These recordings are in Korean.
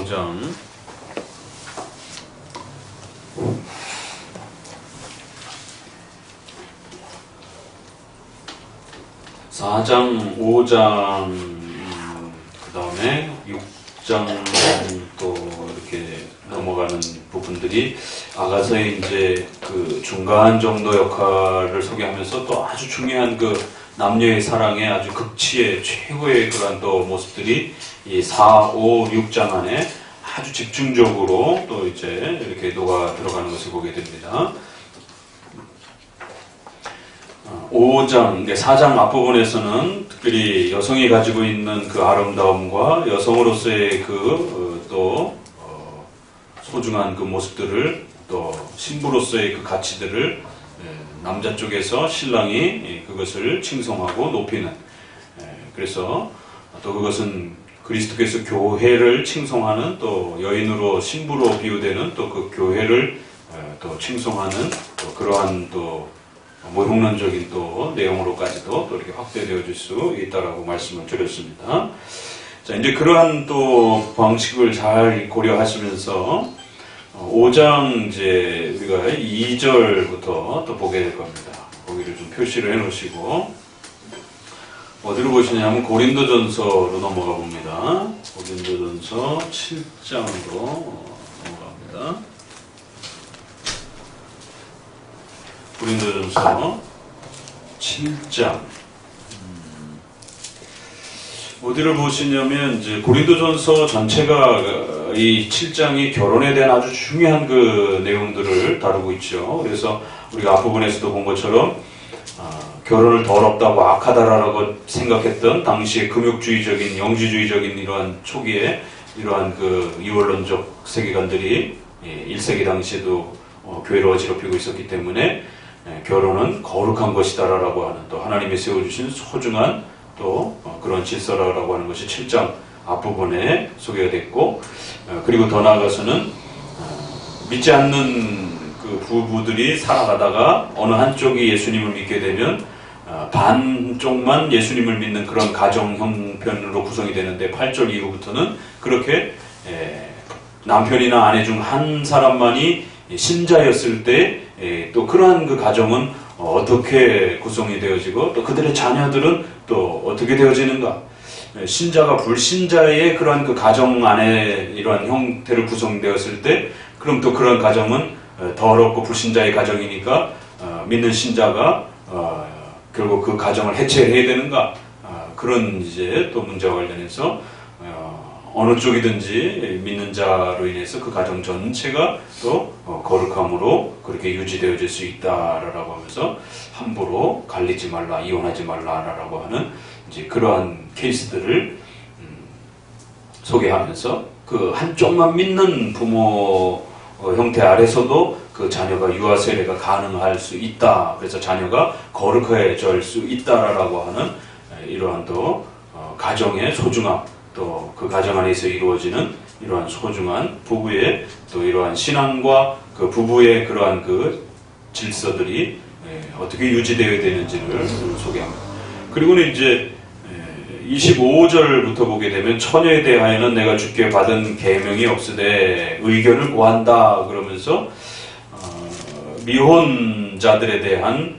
5장 4장, 5장, 그 다음에 6장 또 이렇게 넘어가는 부분들이 아가서의 이제 그 중간 정도 역할을 소개하면서 또 아주 중요한 그 남녀의 사랑의 아주 극치의 최고의 그런 또 모습들이 이 4, 5, 6장 안에 아주 집중적으로 또 이제 이렇게 녹아 들어가는 것을 보게 됩니다. 5장, 4장 앞부분에서는 특별히 여성이 가지고 있는 그 아름다움과 여성으로서의 그 또 소중한 그 모습들을 또 신부로서의 그 가치들을 남자 쪽에서 신랑이 그것을 칭송하고 높이는, 그래서 또 그것은 그리스도께서 교회를 칭송하는 또 여인으로 신부로 비유되는 또 그 교회를 또 칭송하는 또 그러한 또 모형론적인 또 내용으로까지도 또 이렇게 확대되어질 수 있다라고 말씀을 드렸습니다. 자, 이제 그러한 또 방식을 잘 고려하시면서 5장 이제 우리가 2절부터 또 보게 될 겁니다. 거기를 좀 표시를 해 놓으시고 어디로 보시냐면 고린도전서로 넘어가 봅니다. 고린도전서 7장으로 넘어갑니다. 고린도전서 7장. 어디를 보시냐면 이제 고린도전서 전체가 이 7장이 결혼에 대한 아주 중요한 그 내용들을 다루고 있죠. 그래서 우리가 앞부분에서도 본 것처럼 결혼을 더럽다고 악하다라고 생각했던 당시의 금욕주의적인 영지주의적인 이러한 초기에 이러한 그 이원론적 세계관들이 1세기 당시에도 교회를 어지럽히고 있었기 때문에 결혼은 거룩한 것이다라고 하는 또 하나님이 세워주신 소중한 또 그런 질서라고 하는 것이 7장 앞부분에 소개가 됐고, 그리고 더 나아가서는 믿지 않는 그 부부들이 살아가다가 어느 한쪽이 예수님을 믿게 되면 반쪽만 예수님을 믿는 그런 가정 형편으로 구성이 되는데 8절 이후부터는 그렇게 남편이나 아내 중 한 사람만이 신자였을 때 또 그러한 그 가정은 어떻게 구성이 되어지고 또 그들의 자녀들은 또 어떻게 되어지는가, 신자가 불신자의 그러한 그 가정 안에 이러한 형태를 구성되었을 때 그럼 또 그런 가정은 더럽고 불신자의 가정이니까 믿는 신자가 결국 그 가정을 해체해야 되는가, 그런 이제 또 문제와 관련해서 어느 쪽이든지 믿는 자로 인해서 그 가정 전체가 또 거룩함으로 그렇게 유지되어질 수 있다라고 하면서 함부로 갈리지 말라, 이혼하지 말라라고 하는 이제 그러한 케이스들을 소개하면서 그 한쪽만 믿는 부모 형태 아래서도 그 자녀가 유아 세례가 가능할 수 있다. 그래서 자녀가 거룩해질 수 있다라고 하는 이러한 또 가정의 소중함, 또 그 가정 안에서 이루어지는 이러한 소중한 부부의 또 이러한 신앙과 그 부부의 그러한 그 질서들이 어떻게 유지되어야 되는지를 소개합니다. 그리고는 이제 25절부터 보게 되면 처녀에 대하여는 내가 주께 받은 계명이 없으되 의견을 구한다 그러면서 미혼자들에 대한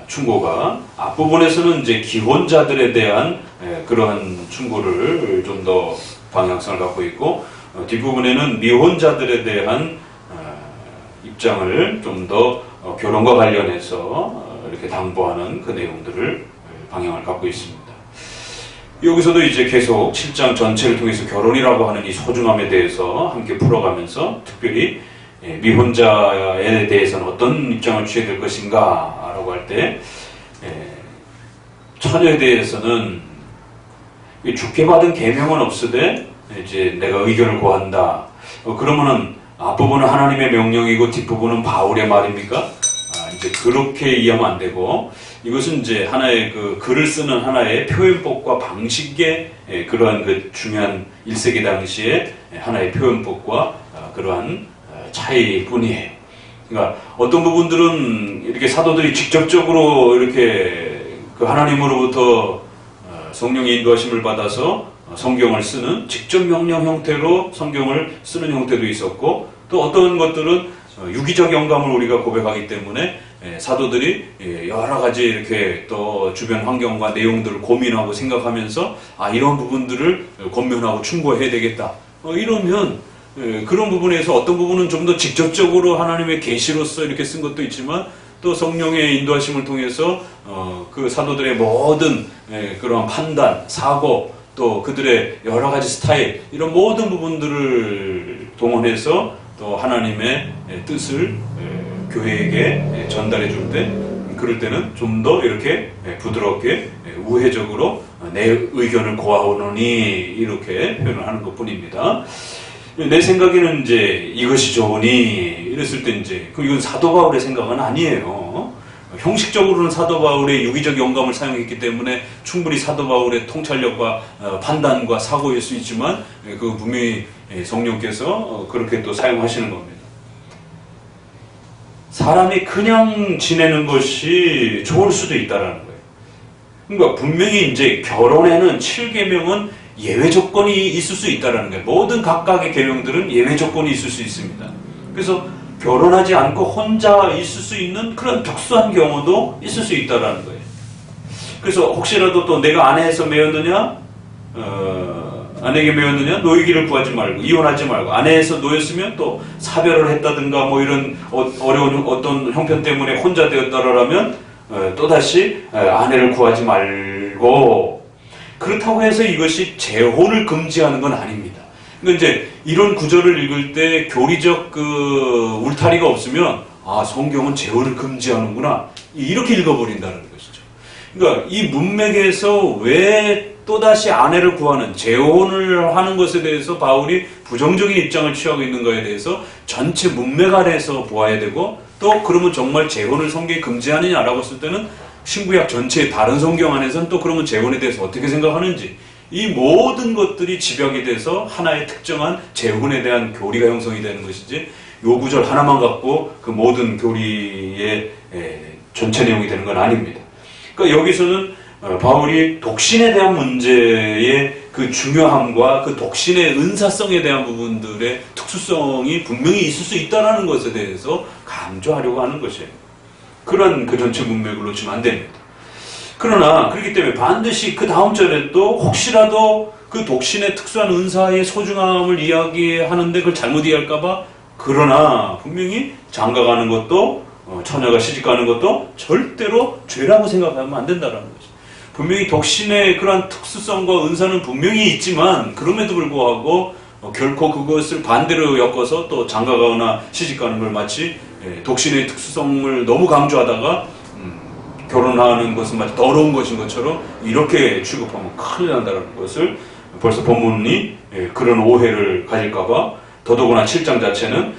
충고가, 앞부분에서는 이제 기혼자들에 대한 그러한 충고를 좀 더 방향성을 갖고 있고, 뒷부분에는 미혼자들에 대한 입장을 좀 더 결혼과 관련해서 이렇게 당부하는 그 내용들을 방향을 갖고 있습니다. 여기서도 이제 계속 7장 전체를 통해서 결혼이라고 하는 이 소중함에 대해서 함께 풀어가면서 특별히 미혼자에 대해서는 어떤 입장을 취해야 될 것인가 라고 할 때, 처녀에 대해서는 주께 받은 계명은 없으되 이제 내가 의견을 구한다. 그러면은 앞부분은 하나님의 명령이고 뒷부분은 바울의 말입니까? 이제 그렇게 이해하면 안 되고, 이것은 이제 하나의 그 글을 쓰는 하나의 표현법과 방식의 그러한 그 중요한 1세기 당시의 하나의 표현법과 그러한 차이뿐이에요. 그러니까 어떤 부분들은 이렇게 사도들이 직접적으로 이렇게 그 하나님으로부터 성령의 인도하심을 받아서 성경을 쓰는 직접 명령 형태로 성경을 쓰는 형태도 있었고, 또 어떤 것들은 유기적 영감을 우리가 고백하기 때문에 사도들이 여러 가지 이렇게 또 주변 환경과 내용들을 고민하고 생각하면서 이런 부분들을 권면하고 충고해야 되겠다. 이러면 그런 부분에서 어떤 부분은 좀 더 직접적으로 하나님의 계시로서 이렇게 쓴 것도 있지만, 또 성령의 인도하심을 통해서 그 사도들의 모든 그런 판단, 사고, 또 그들의 여러 가지 스타일, 이런 모든 부분들을 동원해서 또 하나님의 뜻을 교회에게 전달해 줄 때, 그럴 때는 좀 더 이렇게 부드럽게 우회적으로 내 의견을 고하오노니 이렇게 표현을 하는 것 뿐입니다. 내 생각에는 이제 이것이 좋으니 이랬을 때 이제 이건 사도 바울의 생각은 아니에요. 형식적으로는 사도 바울의 유기적 영감을 사용했기 때문에 충분히 사도 바울의 통찰력과 판단과 사고일 수 있지만, 그 분명히 성령께서 그렇게 또 사용하시는 겁니다. 사람이 그냥 지내는 것이 좋을 수도 있다라는 거예요. 그러니까 분명히 이제 결혼에는 7계명은 예외 조건이 있을 수 있다라는 거예요. 모든 각각의 계명들은 예외 조건이 있을 수 있습니다. 그래서 결혼하지 않고 혼자 있을 수 있는 그런 특수한 경우도 있을 수 있다라는 거예요. 그래서 혹시라도 또 내가 아내에서 매였느냐, 아내에게 매였느냐, 노이기를 구하지 말고, 이혼하지 말고, 아내에서 놓였으면 또 사별을 했다든가 뭐 이런 어려운 어떤 형편 때문에 혼자 되었다라면 또다시 아내를 구하지 말고, 그렇다고 해서 이것이 재혼을 금지하는 건 아닙니다. 그러니까 이제 이런 구절을 읽을 때 교리적 그 울타리가 없으면 성경은 재혼을 금지하는구나 이렇게 읽어버린다는 것이죠. 그러니까 이 문맥에서 왜 또다시 아내를 구하는 재혼을 하는 것에 대해서 바울이 부정적인 입장을 취하고 있는가에 대해서 전체 문맥 아래에서 보아야 되고, 또 그러면 정말 재혼을 성경이 금지하느냐라고 했을 때는 신구약 전체의 다른 성경 안에서는 또 그러면 재혼에 대해서 어떻게 생각하는지, 이 모든 것들이 집약이 돼서 하나의 특정한 재혼에 대한 교리가 형성이 되는 것이지, 요 구절 하나만 갖고 그 모든 교리의 전체 내용이 되는 건 아닙니다. 그러니까 여기서는 바울이 독신에 대한 문제의 그 중요함과 그 독신의 은사성에 대한 부분들의 특수성이 분명히 있을 수 있다는 것에 대해서 강조하려고 하는 것이에요. 그런 그 전체 문맥을 놓치면 안 됩니다. 그러나 그렇기 때문에 반드시 그 다음 절에 또 혹시라도 그 독신의 특수한 은사의 소중함을 이야기하는데 그걸 잘못 이해할까봐, 그러나 분명히 장가가는 것도 처녀가 시집가는 것도 절대로 죄라고 생각하면 안 된다는 것이죠. 분명히 독신의 그러한 특수성과 은사는 분명히 있지만, 그럼에도 불구하고 결코 그것을 반대로 엮어서 또 장가가거나 시집가는 걸 마치 독신의 특수성을 너무 강조하다가 결혼하는 것은 마치 더러운 것인 것처럼 이렇게 취급하면 큰일 난다는 것을 벌써 본문이 그런 오해를 가질까봐, 더더구나 7장 자체는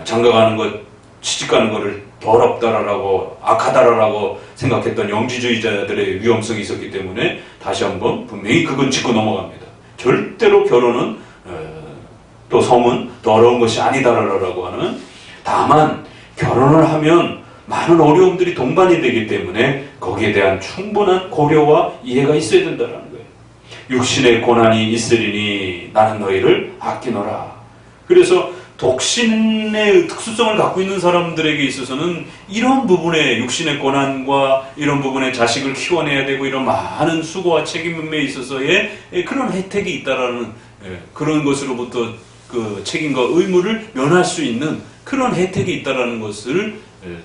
장가가는 것, 시집가는 것을 더럽다라고 악하다라고 생각했던 영지주의자들의 위험성이 있었기 때문에 다시 한번 분명히 그건 짚고 넘어갑니다. 절대로 결혼은 또 성은 더러운 것이 아니다라고 하는, 다만 결혼을 하면 많은 어려움들이 동반이 되기 때문에 거기에 대한 충분한 고려와 이해가 있어야 된다는 거예요. 육신의 고난이 있으리니 나는 너희를 아끼노라. 그래서 독신의 특수성을 갖고 있는 사람들에게 있어서는 이런 부분에 육신의 고난과 이런 부분에 자식을 키워내야 되고 이런 많은 수고와 책임에 있어서의 그런 혜택이 있다라는, 그런 것으로부터 그 책임과 의무를 면할 수 있는 그런 혜택이 있다라는 것을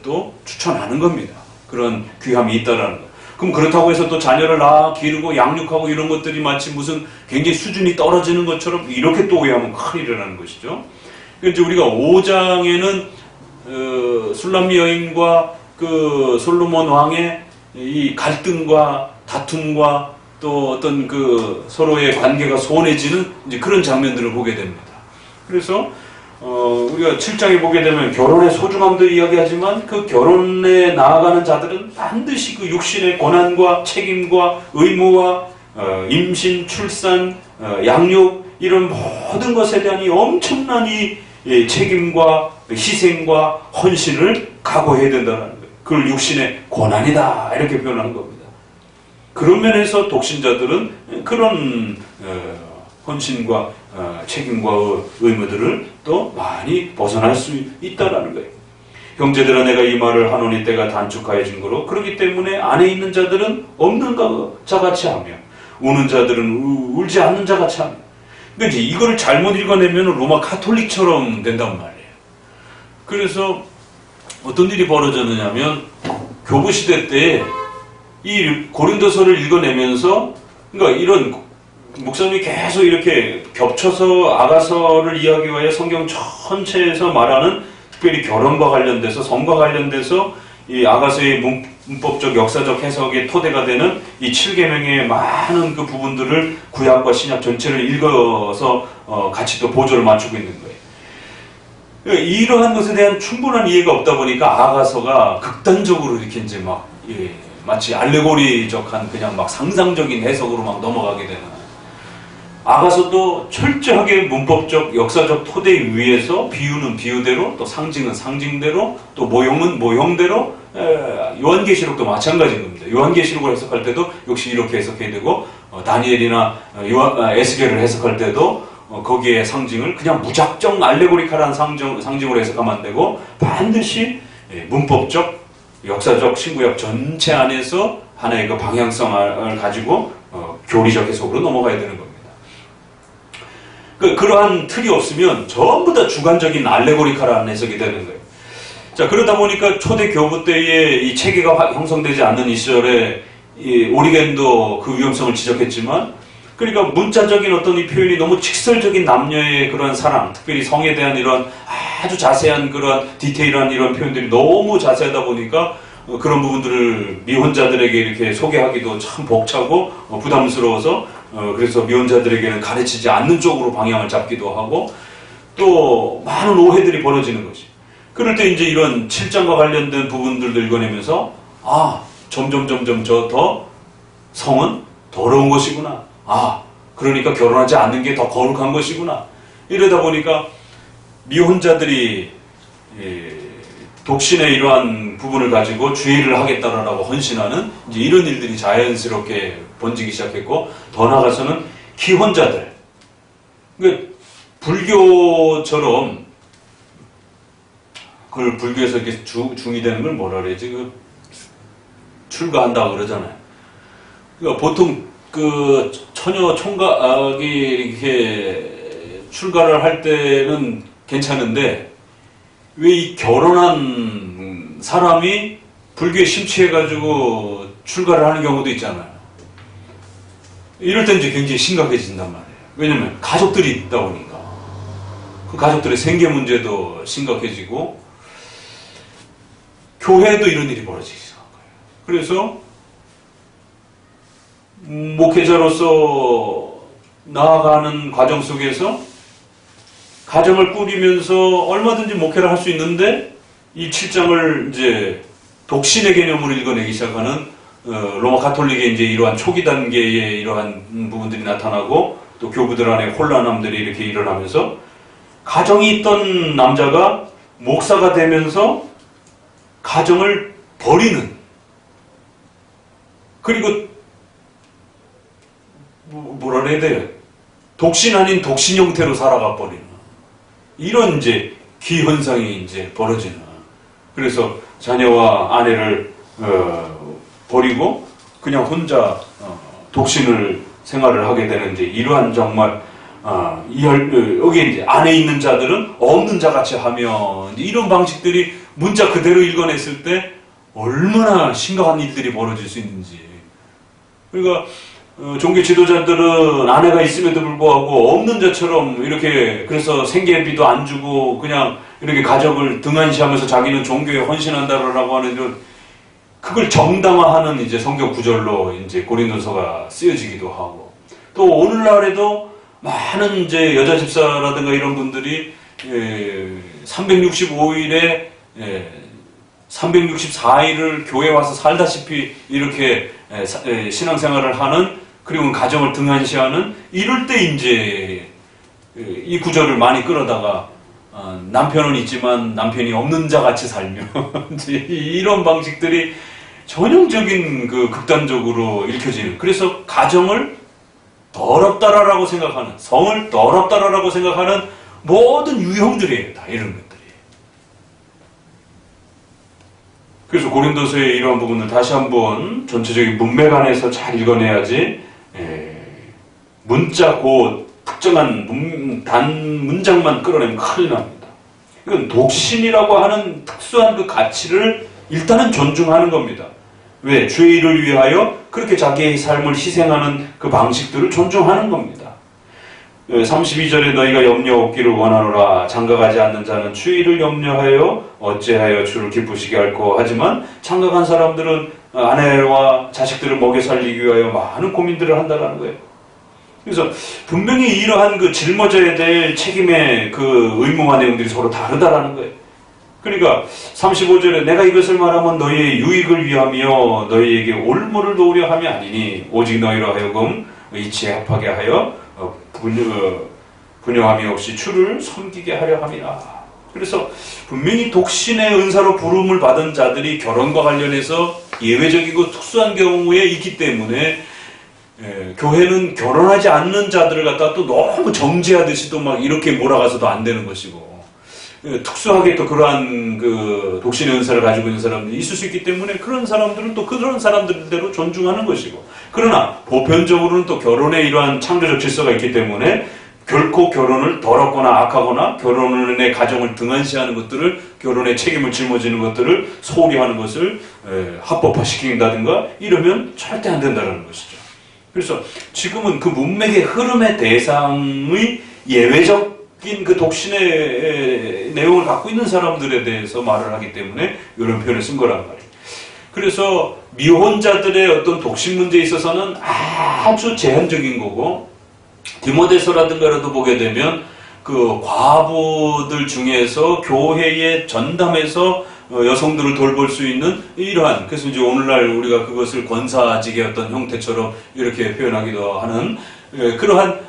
또 추천하는 겁니다. 그런 귀함이 있다라는 것. 그럼 그렇다고 해서 또 자녀를 낳아 기르고 양육하고 이런 것들이 마치 무슨 굉장히 수준이 떨어지는 것처럼 이렇게 또 오해하면 큰일이라는 것이죠. 이제 우리가 5장에는 술람미 여인과 그 솔로몬 왕의 이 갈등과 다툼과 또 어떤 그 서로의 관계가 소원해지는 이제 그런 장면들을 보게 됩니다. 그래서 우리가 7장에 보게 되면 결혼의 소중함도 이야기하지만, 그 결혼에 나아가는 자들은 반드시 그 육신의 고난과 책임과 의무와 임신, 출산, 양육 이런 모든 것에 대한 이 엄청난 이 책임과 희생과 헌신을 각오해야 된다는 거예요. 그걸 육신의 고난이다 이렇게 표현하는 겁니다. 그런 면에서 독신자들은 그런 헌신과 책임과 의무들을 또 많이 벗어날 수 있다라는 거예요. 형제들아 내가 이 말을 하노니 때가 단축하여 진 거로 그렇기 때문에 안에 있는 자들은 없는 자같이 하며 우는 자들은 울지 않는 자같이 하며. 그러니까 이제 이거를 잘못 읽어내면 로마 가톨릭처럼 된단 말이에요. 그래서 어떤 일이 벌어졌느냐면 교부 시대 때 이 고린도서를 읽어내면서 그러니까 이런 목사님이 계속 이렇게 겹쳐서 아가서를 이야기하여 성경 전체에서 말하는 특별히 결혼과 관련돼서 성과 관련돼서 이 아가서의 문법적 역사적 해석의 토대가 되는 이 7계명의 많은 그 부분들을 구약과 신약 전체를 읽어서 같이 또 보조를 맞추고 있는 거예요. 이러한 것에 대한 충분한 이해가 없다 보니까 아가서가 극단적으로 이렇게 이제 막 마치 알레고리적한 그냥 막 상상적인 해석으로 막 넘어가게 되는. 아가서도 철저하게 문법적 역사적 토대 위에서 비유는 비유대로 또 상징은 상징대로 또 모형은 모형대로 요한계시록도 마찬가지인 겁니다. 요한계시록을 해석할 때도 역시 이렇게 해석해야 되고 다니엘이나 에스겔을 해석할 때도 거기에 상징을 그냥 무작정 알레고리칼한 상징으로 해석하면 안 되고 반드시 문법적 역사적 신구약 전체 안에서 하나의 그 방향성을 가지고 교리적 해석으로 넘어가야 되는 겁니다. 그러한 틀이 없으면 전부 다 주관적인 알레고리칼한 해석이 되는 거예요. 자, 그러다 보니까 초대 교부 때에 이 체계가 형성되지 않는 이 시절에 이 오리겐도 그 위험성을 지적했지만, 그러니까 문자적인 어떤 이 표현이 너무 직설적인 남녀의 그러한 사랑, 특별히 성에 대한 이런 아주 자세한 그런 디테일한 이런 표현들이 너무 자세하다 보니까 그런 부분들을 미혼자들에게 이렇게 소개하기도 참 벅차고 부담스러워서 그래서 미혼자들에게는 가르치지 않는 쪽으로 방향을 잡기도 하고 또 많은 오해들이 벌어지는 거지. 그럴 때 이제 이런 7장과 관련된 부분들도 읽어내면서 점점 저 더 성은 더러운 것이구나. 그러니까 결혼하지 않는 게 더 거룩한 것이구나. 이러다 보니까 미혼자들이 독신의 이러한 부분을 가지고 주의를 하겠다라고 헌신하는 이제 이런 일들이 자연스럽게 번지기 시작했고, 더 나아가서는 기혼자들. 그러니까 불교처럼 그걸 불교에서 이렇게 중이 되는 걸 뭐라 그래야지? 출가한다고 그러잖아요. 그러니까 보통 그 처녀 총각이 이렇게 출가를 할 때는 괜찮은데 왜 이 결혼한 사람이 불교에 심취해가지고 출가를 하는 경우도 있잖아요. 이럴 때 이제 굉장히 심각해진단 말이에요. 왜냐면 가족들이 있다 보니까 그 가족들의 생계 문제도 심각해지고 교회도 이런 일이 벌어지기 시작한 거예요. 그래서 목회자로서 나아가는 과정 속에서 가정을 꾸리면서 얼마든지 목회를 할 수 있는데 이 7장을 이제 독신의 개념으로 읽어내기 시작하는 로마 가톨릭의 이제 이러한 초기 단계의 이러한 부분들이 나타나고 또 교부들 안에 혼란함들이 이렇게 일어나면서 가정이 있던 남자가 목사가 되면서 가정을 버리는, 그리고 뭐라 해야 돼요? 독신 아닌 독신 형태로 살아가 버리는 이런 이제 기현상이 이제 벌어지는. 그래서 자녀와 아내를 버리고 그냥 혼자 독신을 생활을 하게 되는 이제 이러한 정말 여기 이제 안에 있는 자들은 없는 자같이 하며 이런 방식들이 문자 그대로 읽어냈을 때 얼마나 심각한 일들이 벌어질 수 있는지. 그러니까 종교 지도자들은 아내가 있음에도 불구하고 없는 자처럼 이렇게 그래서 생계비도 안 주고 그냥 이렇게 가족을 등한시하면서 자기는 종교에 헌신한다라고 하는 이런 그걸 정당화하는 이제 성경 구절로 이제 고린도서가 쓰여지기도 하고, 또 오늘날에도 많은 이제 여자 집사라든가 이런 분들이 365일에 364일을 교회 와서 살다시피 이렇게 신앙생활을 하는, 그리고 가정을 등한시하는, 이럴 때 이제 이 구절을 많이 끌어다가 남편은 있지만 남편이 없는 자 같이 살며 이제 이런 방식들이 전형적인 그 극단적으로 읽혀지는, 그래서 가정을 더럽다라고 생각하는, 성을 더럽다라고 생각하는 모든 유형들이에요. 다 이런 것들이. 그래서 고린도서의 이러한 부분을 다시 한번 전체적인 문맥 안에서 잘 읽어내야지, 문자 고 특정한 단 문장만 끌어내면 큰일 납니다. 이건 독신이라고 하는 특수한 그 가치를 일단은 존중하는 겁니다. 왜? 주의 일을 위하여 그렇게 자기의 삶을 희생하는 그 방식들을 존중하는 겁니다. 32절에 너희가 염려 없기를 원하노라. 장가가지 않는 자는 주의를 염려하여 어찌하여 주를 기쁘시게 할꼬. 하지만 장가간 사람들은 아내와 자식들을 먹여 살리기 위하여 많은 고민들을 한다는 거예요. 그래서 분명히 이러한 그 짊어져야 될 책임의 그 의무와 내용들이 서로 다르다라는 거예요. 그러니까 35절에 내가 이것을 말하면 너희의 유익을 위하며 너희에게 올무를 놓으려 함이 아니니 오직 너희로 하여금 이치에 합하게 하여 분요함이 없이 주를 섬기게 하려 함이라. 그래서 분명히 독신의 은사로 부름을 받은 자들이 결혼과 관련해서 예외적이고 특수한 경우에 있기 때문에 교회는 결혼하지 않는 자들을 갖다 또 너무 정죄하듯이 또 막 이렇게 몰아가서도 안 되는 것이고, 특수하게 또 그러한 그 독신의 은사를 가지고 있는 사람들이 있을 수 있기 때문에 그런 사람들은 또 그런 사람들대로 존중하는 것이고, 그러나 보편적으로는 또 결혼에 이러한 창조적 질서가 있기 때문에 결코 결혼을 더럽거나 악하거나 결혼의 가정을 등한시하는 것들을, 결혼의 책임을 짊어지는 것들을 소홀히 하는 것을 합법화시킨다든가 이러면 절대 안 된다는 것이죠. 그래서 지금은 그 문맥의 흐름의 대상의 예외적인 그 독신의 내용을 갖고 있는 사람들에 대해서 말을 하기 때문에 이런 표현을 쓴 거란 말이에요. 그래서 미혼자들의 어떤 독신 문제에 있어서는 아주 제한적인 거고, 디모데서라든가라도 보게 되면 그 과부들 중에서 교회에 전담해서 여성들을 돌볼 수 있는 이러한, 그래서 이제 오늘날 우리가 그것을 권사직의 어떤 형태처럼 이렇게 표현하기도 하는 그러한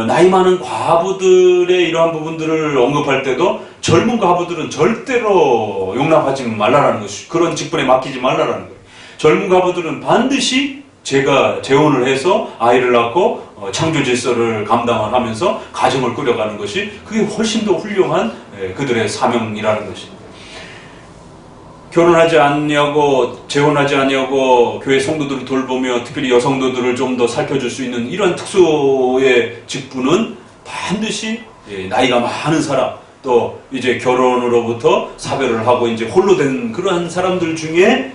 나이 많은 과부들의 이러한 부분들을 언급할 때도 젊은 과부들은 절대로 용납하지 말라라는 것이, 그런 직분에 맡기지 말라라는 거예요. 젊은 과부들은 반드시 제가 재혼을 해서 아이를 낳고 창조 질서를 감당을 하면서 가정을 꾸려가는 것이, 그게 훨씬 더 훌륭한 그들의 사명이라는 것입니다. 결혼하지 않냐고, 재혼하지 않냐고 교회 성도들을 돌보며 특별히 여성도들을 좀 더 살펴줄 수 있는 이런 특수의 직분은 반드시 나이가 많은 사람, 또 이제 결혼으로부터 사별을 하고 이제 홀로 된 그러한 사람들 중에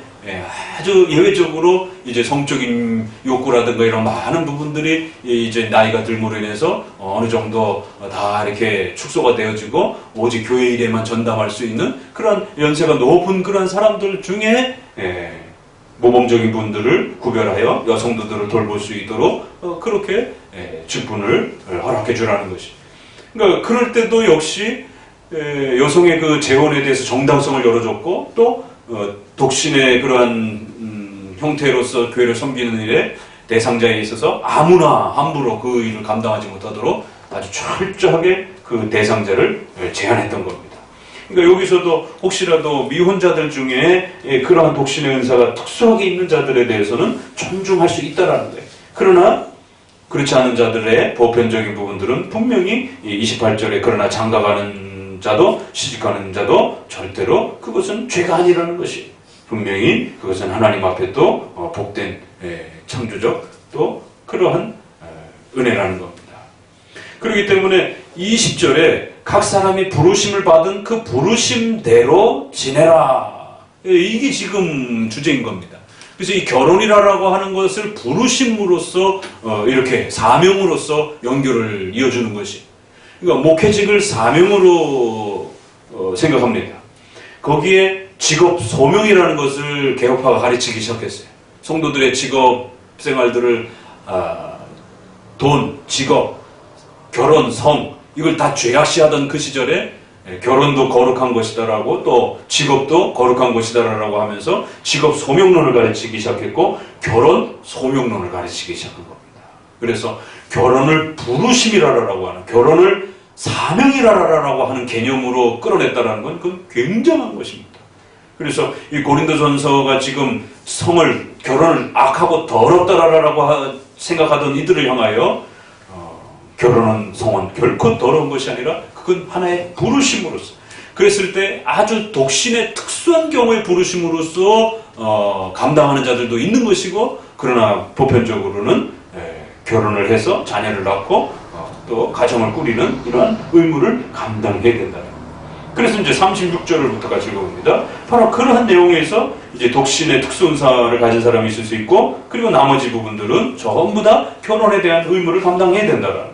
아주 예외적으로 이제 성적인 욕구라든가 이런 많은 부분들이 이제 나이가 들므로 인해서 어느 정도 다 이렇게 축소가 되어지고 오직 교회 일에만 전담할 수 있는 그런 연세가 높은 그런 사람들 중에 모범적인 분들을 구별하여 여성들을 돌볼 수 있도록 그렇게 직분을 허락해 주라는 것이. 그러니까 그럴 때도 역시 여성의 그 재혼에 대해서 정당성을 열어줬고, 또 독신의 그러한 형태로서 교회를 섬기는 일에 대상자에 있어서 아무나 함부로 그 일을 감당하지 못하도록 아주 철저하게 그 대상자를 제한했던 겁니다. 그러니까 여기서도 혹시라도 미혼자들 중에 그러한 독신의 은사가 특수하게 있는 자들에 대해서는 존중할 수 있다라는 거예요. 그러나 그렇지 않은 자들의 보편적인 부분들은 분명히 28절에 그러나 장가가는 자도 시집가는 자도 절대로 그것은 죄가 아니라는 것이, 분명히 그것은 하나님 앞에 또 복된 창조적 또 그러한 은혜라는 겁니다. 그렇기 때문에 20절에 각 사람이 부르심을 받은 그 부르심대로 지내라, 이게 지금 주제인 겁니다. 그래서 이 결혼이라고 하는 것을 부르심으로써 이렇게 사명으로서 연결을 이어주는 것이, 그러니까 목회직을 사명으로 생각합니다. 거기에 직업 소명이라는 것을 개혁파가 가르치기 시작했어요. 성도들의 직업 생활들을 돈, 직업, 결혼, 성, 이걸 다 죄악시하던 그 시절에 결혼도 거룩한 것이다라고, 또 직업도 거룩한 것이다라고 하면서 직업 소명론을 가르치기 시작했고, 결혼 소명론을 가르치기 시작한 겁니다. 그래서 결혼을 부르심이라라고 하는, 결혼을 사명이라라고 하는 개념으로 끌어냈다라는 건 그건 굉장한 것입니다. 그래서 이 고린도전서가 지금 성을 결혼을 악하고 더럽더라라고 생각하던 이들을 향하여 결혼한 성은 결코 더러운 것이 아니라 그건 하나의 부르심으로서, 그랬을 때 아주 독신의 특수한 경우의 부르심으로서 감당하는 자들도 있는 것이고, 그러나 보편적으로는 결혼을 해서 자녀를 낳고 또 가정을 꾸리는 이러한 의무를 감당해야 된다. 그래서 이제 36절부터 같이 읽어봅니다. 바로 그러한 내용에서 이제 독신의 특수은사를 가진 사람이 있을 수 있고, 그리고 나머지 부분들은 전부 다 결혼에 대한 의무를 감당해야 된다는 거예요.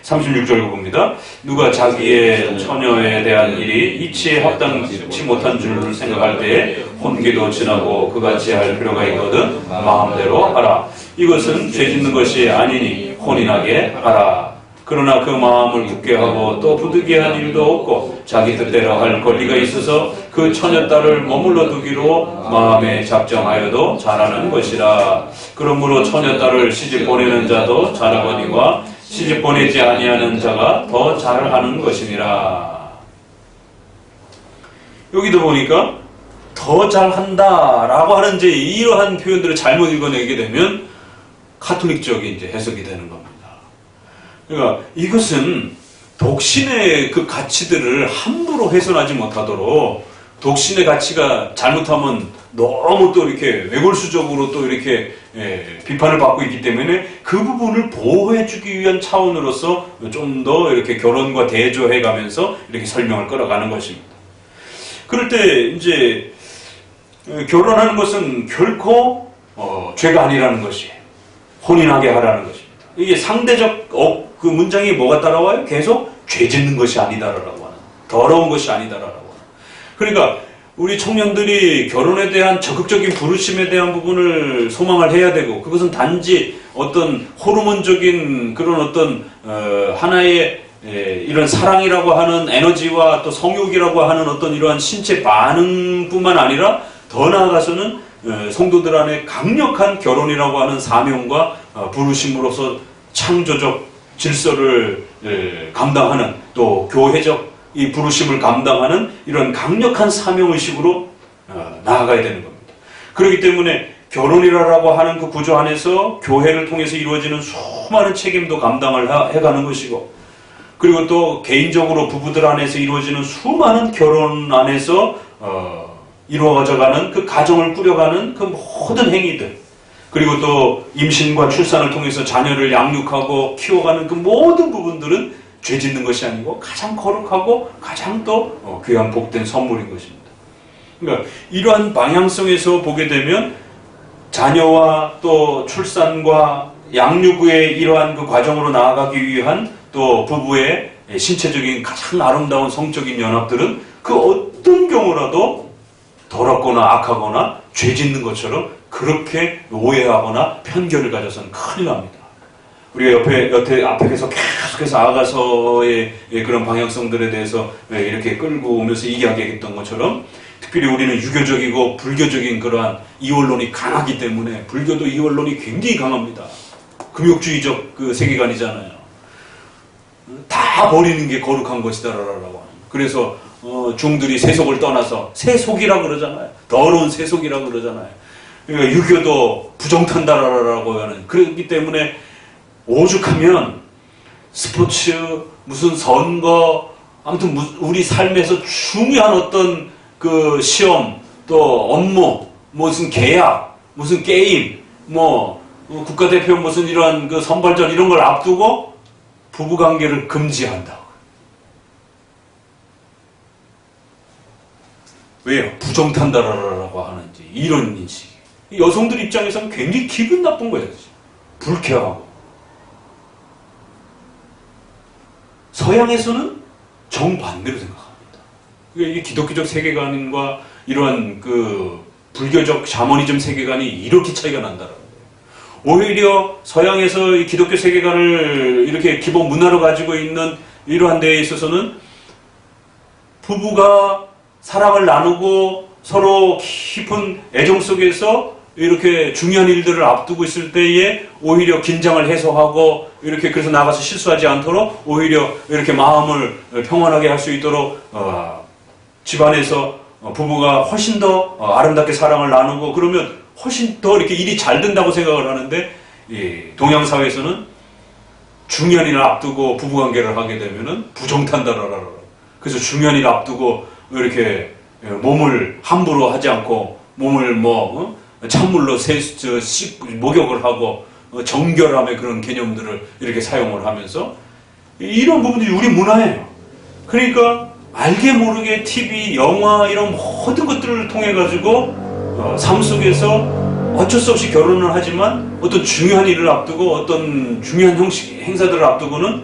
36절 봅니다. 누가 자기의 처녀에 대한 일이 이치에 합당치 못한 줄 생각할 때에 혼기도 지나고 그같이 할 필요가 있거든 마음대로 하라. 이것은 죄 짓는 것이 아니니 혼인하게 하라. 그러나 그 마음을 굳게 하고 또 부득이한 한 일도 없고 자기 뜻대로 할 권리가 있어서 그 처녀딸을 머물러 두기로 마음에 작정하여도 잘하는 것이라. 그러므로 처녀딸을 시집 보내는 자도 잘하거니와 시집 보내지 아니하는 자가 더 잘하는 것이니라. 여기도 보니까 더 잘한다라고 하는 이제 이러한 표현들을 잘못 읽어내게 되면 카톨릭적인 이제 해석이 되는 겁니다. 그러니까 이것은 독신의 그 가치들을 함부로 훼손하지 못하도록, 독신의 가치가 잘못하면 너무 또 이렇게 외골수적으로 또 이렇게 비판을 받고 있기 때문에 그 부분을 보호해주기 위한 차원으로서 좀 더 이렇게 결혼과 대조해가면서 이렇게 설명을 끌어가는 것입니다. 그럴 때 이제 결혼하는 것은 결코 죄가 아니라는 것이에요. 혼인하게 하라는 것입니다. 이게 상대적 그 문장이 뭐가 따라와요? 계속 죄 짓는 것이 아니다라고 하는, 더러운 것이 아니다라고 하는. 그러니까 우리 청년들이 결혼에 대한 적극적인 부르심에 대한 부분을 소망을 해야 되고, 그것은 단지 어떤 호르몬적인 그런 어떤 하나의 이런 사랑이라고 하는 에너지와 또 성욕이라고 하는 어떤 이러한 신체 반응뿐만 아니라 더 나아가서는 성도들 안에 강력한 결혼이라고 하는 사명과 부르심으로서 창조적 질서를 감당하는, 또 교회적 이 부르심을 감당하는 이런 강력한 사명의식으로 나아가야 되는 겁니다. 그렇기 때문에 결혼이라고 하는 그 구조 안에서 교회를 통해서 이루어지는 수많은 책임도 감당을 해가는 것이고, 그리고 또 개인적으로 부부들 안에서 이루어지는 수많은 결혼 안에서 이루어져가는 그 가정을 꾸려가는 그 모든 행위들, 그리고 또 임신과 출산을 통해서 자녀를 양육하고 키워가는 그 모든 부분들은 죄 짓는 것이 아니고 가장 거룩하고 가장 또 귀한 복된 선물인 것입니다. 그러니까 이러한 방향성에서 보게 되면 자녀와 또 출산과 양육의 이러한 그 과정으로 나아가기 위한 또 부부의 신체적인 가장 아름다운 성적인 연합들은 그 어떤 경우라도 더럽거나 악하거나 죄 짓는 것처럼 그렇게 오해하거나 편견을 가져서는 큰일 납니다. 우리가 앞에서 계속해서 아가서의 그런 방향성들에 대해서 이렇게 끌고 오면서 이야기했던 것처럼, 특별히 우리는 유교적이고 불교적인 그러한 이원론이 강하기 때문에, 불교도 이원론이 굉장히 강합니다. 금욕주의적 그 세계관이잖아요. 다 버리는 게 거룩한 것이다라고 하는. 그래서 중들이 세속을 떠나서 세속이라고 그러잖아요. 더러운 세속이라고 그러잖아요. 그러니까 유교도 부정탄다라고 하는. 그렇기 때문에 오죽하면 스포츠, 무슨 선거, 아무튼 우리 삶에서 중요한 어떤 그 시험, 또 업무, 무슨 계약, 무슨 게임, 뭐 국가대표 무슨 이러한 그 선발전 이런 걸 앞두고 부부관계를 금지한다고. 왜요? 부정탄다라고 하는지 이런 인식. 여성들 입장에서는 굉장히 기분 나쁜 거예요. 불쾌하고. 서양에서는 정반대로 생각합니다. 이게 기독교적 세계관과 이러한 그 불교적 샤머니즘 세계관이 이렇게 차이가 난다라는 거예요. 오히려 서양에서 이 기독교 세계관을 이렇게 기본 문화로 가지고 있는 이러한 데에 있어서는 부부가 사랑을 나누고 서로 깊은 애정 속에서 이렇게 중요한 일들을 앞두고 있을 때에 오히려 긴장을 해소하고 이렇게 그래서 나가서 실수하지 않도록 오히려 이렇게 마음을 평안하게 할 수 있도록 집안에서 부부가 훨씬 더 아름답게 사랑을 나누고 그러면 훨씬 더 이렇게 일이 잘 된다고 생각을 하는데, 동양 사회에서는 중년을 앞두고 부부관계를 하게 되면은 부정탄다라라. 그래서 중년을 앞두고 이렇게 몸을 함부로 하지 않고 몸을 찬물로 목욕을 하고 정결함의 그런 개념들을 이렇게 사용을 하면서 이런 부분들이 우리 문화예요. 그러니까 알게 모르게 TV, 영화 이런 모든 것들을 통해 가지고 삶 속에서 어쩔 수 없이 결혼을 하지만 어떤 중요한 일을 앞두고 어떤 중요한 행사들을 앞두고는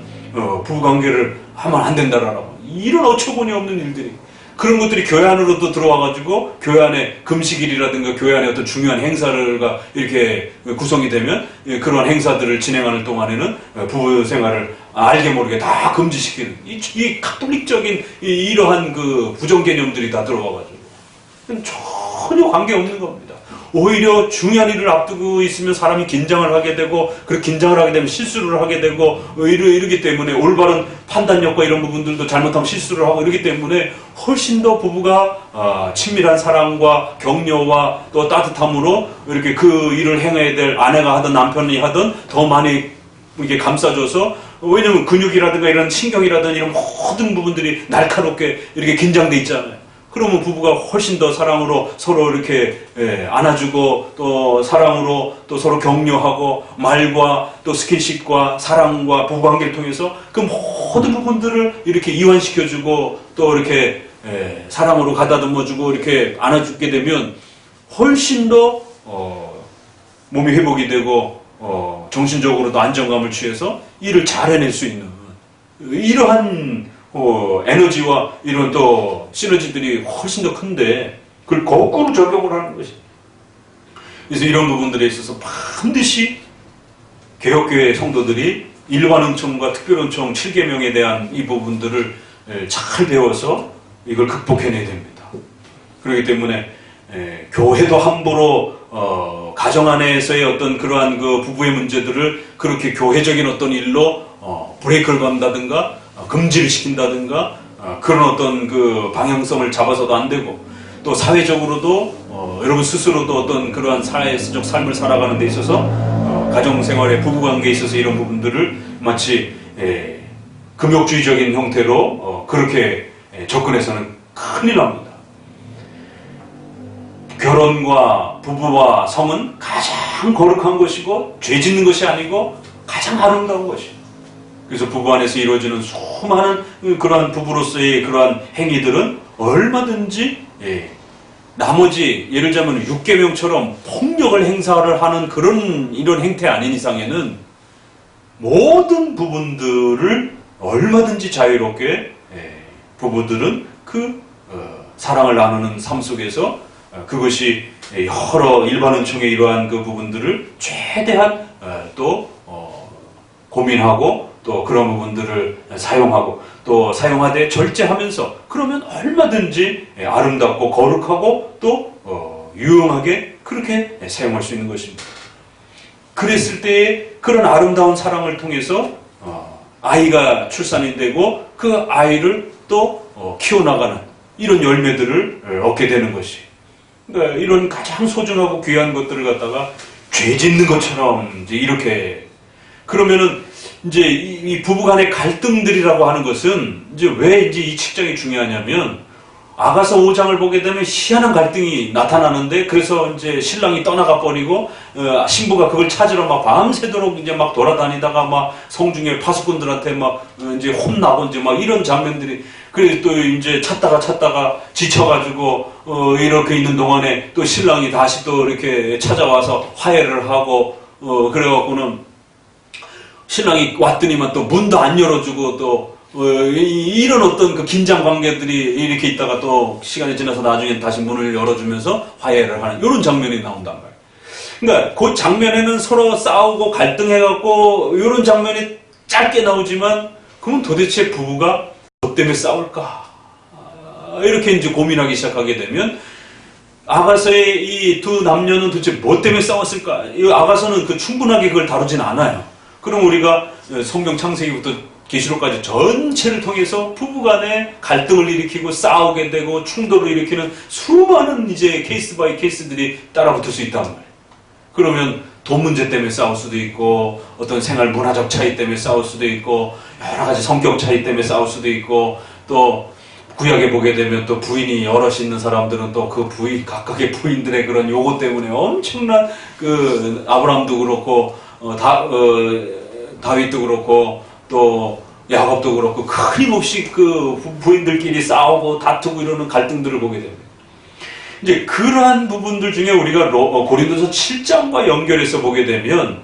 부부관계를 하면 안 된다라고, 이런 어처구니 없는 일들이, 그런 것들이 교회 안으로도 들어와가지고 교회 안에 금식일이라든가 교회 안에 어떤 중요한 행사가 이렇게 구성이 되면 그러한 행사들을 진행하는 동안에는 부부 생활을 알게 모르게 다 금지시키는 이 카톨릭적인 이러한 그 부정 개념들이 다 들어와가지고 전혀 관계없는 겁니다. 오히려 중요한 일을 앞두고 있으면 사람이 긴장을 하게 되고, 그 긴장을 하게 되면 실수를 하게 되고, 이러기 때문에 올바른 판단력과 이런 부분들도 잘못하면 실수를 하고 이러기 때문에 훨씬 더 부부가 친밀한 사랑과 격려와 또 따뜻함으로 이렇게 그 일을 행해야 될 아내가 하든 남편이 하든 더 많이 이렇게 감싸줘서, 왜냐면 근육이라든가 이런 신경이라든가 이런 모든 부분들이 날카롭게 이렇게 긴장돼 있잖아요. 그러면 부부가 훨씬 더 사랑으로 서로 이렇게 안아주고, 또 사랑으로 또 서로 격려하고, 말과 또 스킨십과 사랑과 부부관계를 통해서 그 모든 부분들을 이렇게 이완시켜주고 또 이렇게 사랑으로 가다듬어주고 이렇게 안아주게 되면 훨씬 더 몸이 회복이 되고 정신적으로도 안정감을 취해서 일을 잘 해낼 수 있는 이러한 에너지와 이런 또 시너지들이 훨씬 더 큰데, 그걸 거꾸로 적용을 하는 것이. 그래서 이런 부분들에 있어서 반드시 개혁교회 성도들이 일반은총과 특별은총 7계명에 대한 이 부분들을 잘 배워서 이걸 극복해내야 됩니다. 그렇기 때문에 교회도 함부로 가정 안에서의 어떤 그러한 그 부부의 문제들을 그렇게 교회적인 어떤 일로 브레이크를 건다든가 금지를 시킨다든가 그런 어떤 그 방향성을 잡아서도 안 되고, 또 사회적으로도 여러분 스스로도 어떤 그러한 사회적 삶을 살아가는 데 있어서 가정생활의 부부관계에 있어서 이런 부분들을 마치 금욕주의적인 형태로 그렇게 접근해서는 큰일 납니다. 결혼과 부부와 성은 가장 거룩한 것이고 죄 짓는 것이 아니고 가장 아름다운 것이에요. 그래서 부부 안에서 이루어지는 수많은 그러한 부부로서의 그러한 행위들은 얼마든지 나머지 예를 들자면 6계명처럼 폭력을 행사를 하는 그런 이런 행태 아닌 이상에는 모든 부분들을 얼마든지 자유롭게 부부들은 그 사랑을 나누는 삶 속에서 그것이 여러 일반은총의 이러한 그 부분들을 최대한 또 고민하고 또 그런 부분들을 사용하고 또 사용하되 절제하면서, 그러면 얼마든지 아름답고 거룩하고 또 유용하게 그렇게 사용할 수 있는 것입니다. 그랬을 때에 그런 아름다운 사랑을 통해서 아이가 출산이 되고 그 아이를 또 키워나가는 이런 열매들을 얻게 되는 것이, 그러니까 이런 가장 소중하고 귀한 것들을 갖다가 죄 짓는 것처럼 이제 이렇게, 그러면은 이제 이 부부간의 갈등들이라고 하는 것은 이제 왜 이제 이 책장이 중요하냐면, 아가서 5장을 보게 되면 희한한 갈등이 나타나는데, 그래서 이제 신랑이 떠나가 버리고 신부가 그걸 찾으러 막 밤새도록 이제 막 돌아다니다가 막 성중에 파수꾼들한테 막 이제 혼나고 이제 막 이런 장면들이, 그래서 또 이제 찾다가 지쳐가지고 이렇게 있는 동안에 또 신랑이 다시 또 이렇게 찾아와서 화해를 하고 그래갖고는 신랑이 왔더니만 또 문도 안 열어주고 또 이런 어떤 그 긴장 관계들이 이렇게 있다가 또 시간이 지나서 나중엔 다시 문을 열어주면서 화해를 하는 이런 장면이 나온단 말이에요. 그러니까 그 장면에는 서로 싸우고 갈등해갖고 이런 장면이 짧게 나오지만, 그럼 도대체 부부가 뭐 때문에 싸울까? 이렇게 이제 고민하기 시작하게 되면, 아가서의 이 두 남녀는 도대체 뭐 때문에 싸웠을까? 이 아가서는 그 충분하게 그걸 다루진 않아요. 그럼 우리가 성경 창세기부터 계시록까지 전체를 통해서 부부간에 갈등을 일으키고 싸우게 되고 충돌을 일으키는 수많은 이제 케이스 바이 케이스들이 따라붙을 수 있단 말이에요. 그러면 돈 문제 때문에 싸울 수도 있고, 어떤 생활 문화적 차이 때문에 싸울 수도 있고, 여러 가지 성격 차이 때문에 싸울 수도 있고, 또 구약에 보게 되면 또 부인이 여럿이 있는 사람들은 또 그 부인, 각각의 부인들의 그런 요구 때문에 엄청난 그 아브라함도 그렇고, 다윗도 그렇고, 또 야곱도 그렇고, 끊임없이 그 부인들끼리 싸우고 다투고 이러는 갈등들을 보게 됩니다. 이제 그러한 부분들 중에 우리가 고린도서 7장과 연결해서 보게 되면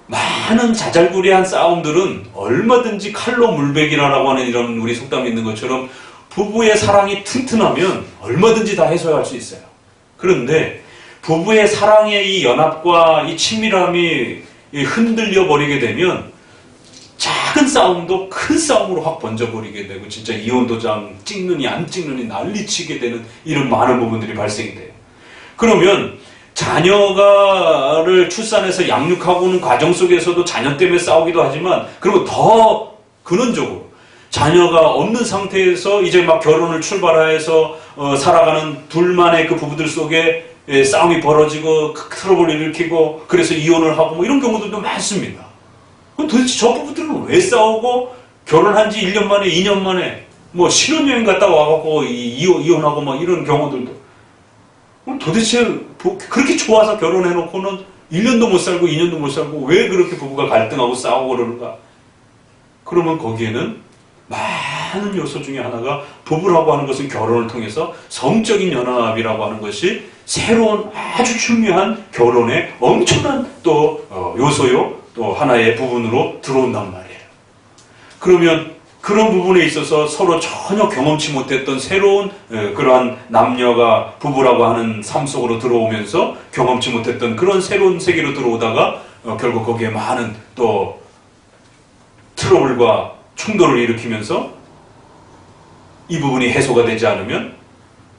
많은 자잘구레한 싸움들은 얼마든지 칼로 물베기라라고 하는 이런 우리 속담이 있는 것처럼 부부의 사랑이 튼튼하면 얼마든지 다 해소할 수 있어요. 그런데 부부의 사랑의 이 연합과 이 친밀함이 흔들려 버리게 되면 작은 싸움도 큰 싸움으로 확 번져버리게 되고 진짜 이혼도장 찍느니 안 찍느니 난리치게 되는 이런 많은 부분들이 발생이 돼요. 그러면 자녀를 출산해서 양육하고는 과정 속에서도 자녀 때문에 싸우기도 하지만, 그리고 더 근원적으로 자녀가 없는 상태에서 이제 막 결혼을 출발해서 살아가는 둘만의 그 부부들 속에 싸움이 벌어지고 트러블을 일으키고 그래서 이혼을 하고 뭐 이런 경우들도 많습니다. 그럼 도대체 저 부부들은 왜 싸우고 결혼한 지 1년 만에 2년 만에 뭐 신혼여행 갔다 와갖고 이혼하고 막 이런 경우들도, 그럼 도대체 그렇게 좋아서 결혼해놓고는 1년도 못 살고 2년도 못 살고 왜 그렇게 부부가 갈등하고 싸우고 그러는가? 그러면 거기에는 많은 요소 중에 하나가, 부부라고 하는 것은 결혼을 통해서 성적인 연합이라고 하는 것이 새로운 아주 중요한 결혼의 엄청난 또 요소요, 또 하나의 부분으로 들어온단 말이에요. 그러면 그런 부분에 있어서 서로 전혀 경험치 못했던 새로운 그러한 남녀가 부부라고 하는 삶 속으로 들어오면서 경험치 못했던 그런 새로운 세계로 들어오다가 결국 거기에 많은 또 트러블과 충돌을 일으키면서 이 부분이 해소가 되지 않으면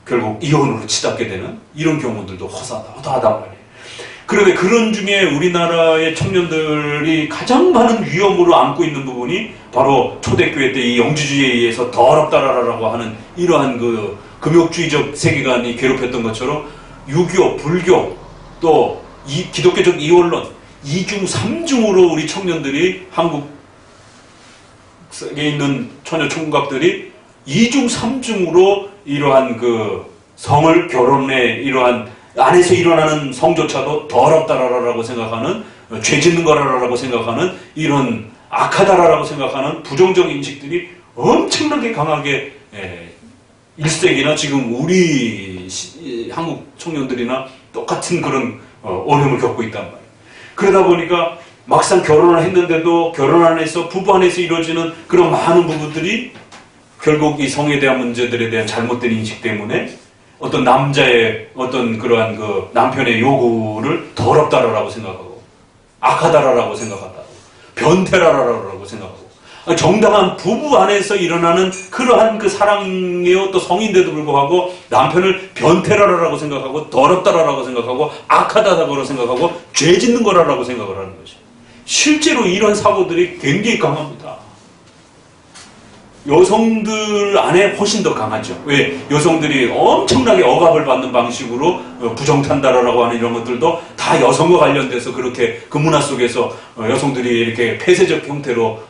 결국 이혼으로 치닫게 되는 이런 경우들도 허다하단 말이에요. 그런데 그런 중에 우리나라의 청년들이 가장 많은 위험으로 안고 있는 부분이 바로 초대교회 때 이 영지주의에 의해서 더럽다라라고 하는 이러한 그 금욕주의적 세계관이 괴롭혔던 것처럼 유교, 불교, 또 기독교적 이원론, 이중 삼중으로 우리 청년들이 한국에 있는 처녀 총각들이 이중 삼중으로 이러한 그 성을, 결혼의 이러한 안에서 일어나는 성조차도 더럽다라라고 생각하는, 죄 짓는 거라라고 생각하는, 이런 악하다라고 생각하는 부정적 인식들이 엄청나게 강하게 1세기나 지금 우리 한국 청년들이나 똑같은 그런 어려움을 겪고 있단 말이에요. 그러다 보니까 막상 결혼을 했는데도 결혼 안에서, 부부 안에서 이루어지는 그런 많은 부분들이 결국 이 성에 대한 문제들에 대한 잘못된 인식 때문에 어떤 남자의 어떤 그러한 그 남편의 요구를 더럽다라고 생각하고, 악하다라고 생각한다, 변태라라고 생각하고, 정당한 부부 안에서 일어나는 그러한 그 사랑이요 또 성인데도 불구하고 남편을 변태라라고 생각하고, 더럽다라고 생각하고, 악하다라고 생각하고, 죄 짓는 거라라고 생각을 하는 것이, 실제로 이런 사고들이 굉장히 강합니다. 여성들 안에 훨씬 더 강하죠. 왜? 여성들이 엄청나게 억압을 받는 방식으로 부정탄다라고 하는 이런 것들도 다 여성과 관련돼서 그렇게 그 문화 속에서 여성들이 이렇게 폐쇄적 형태로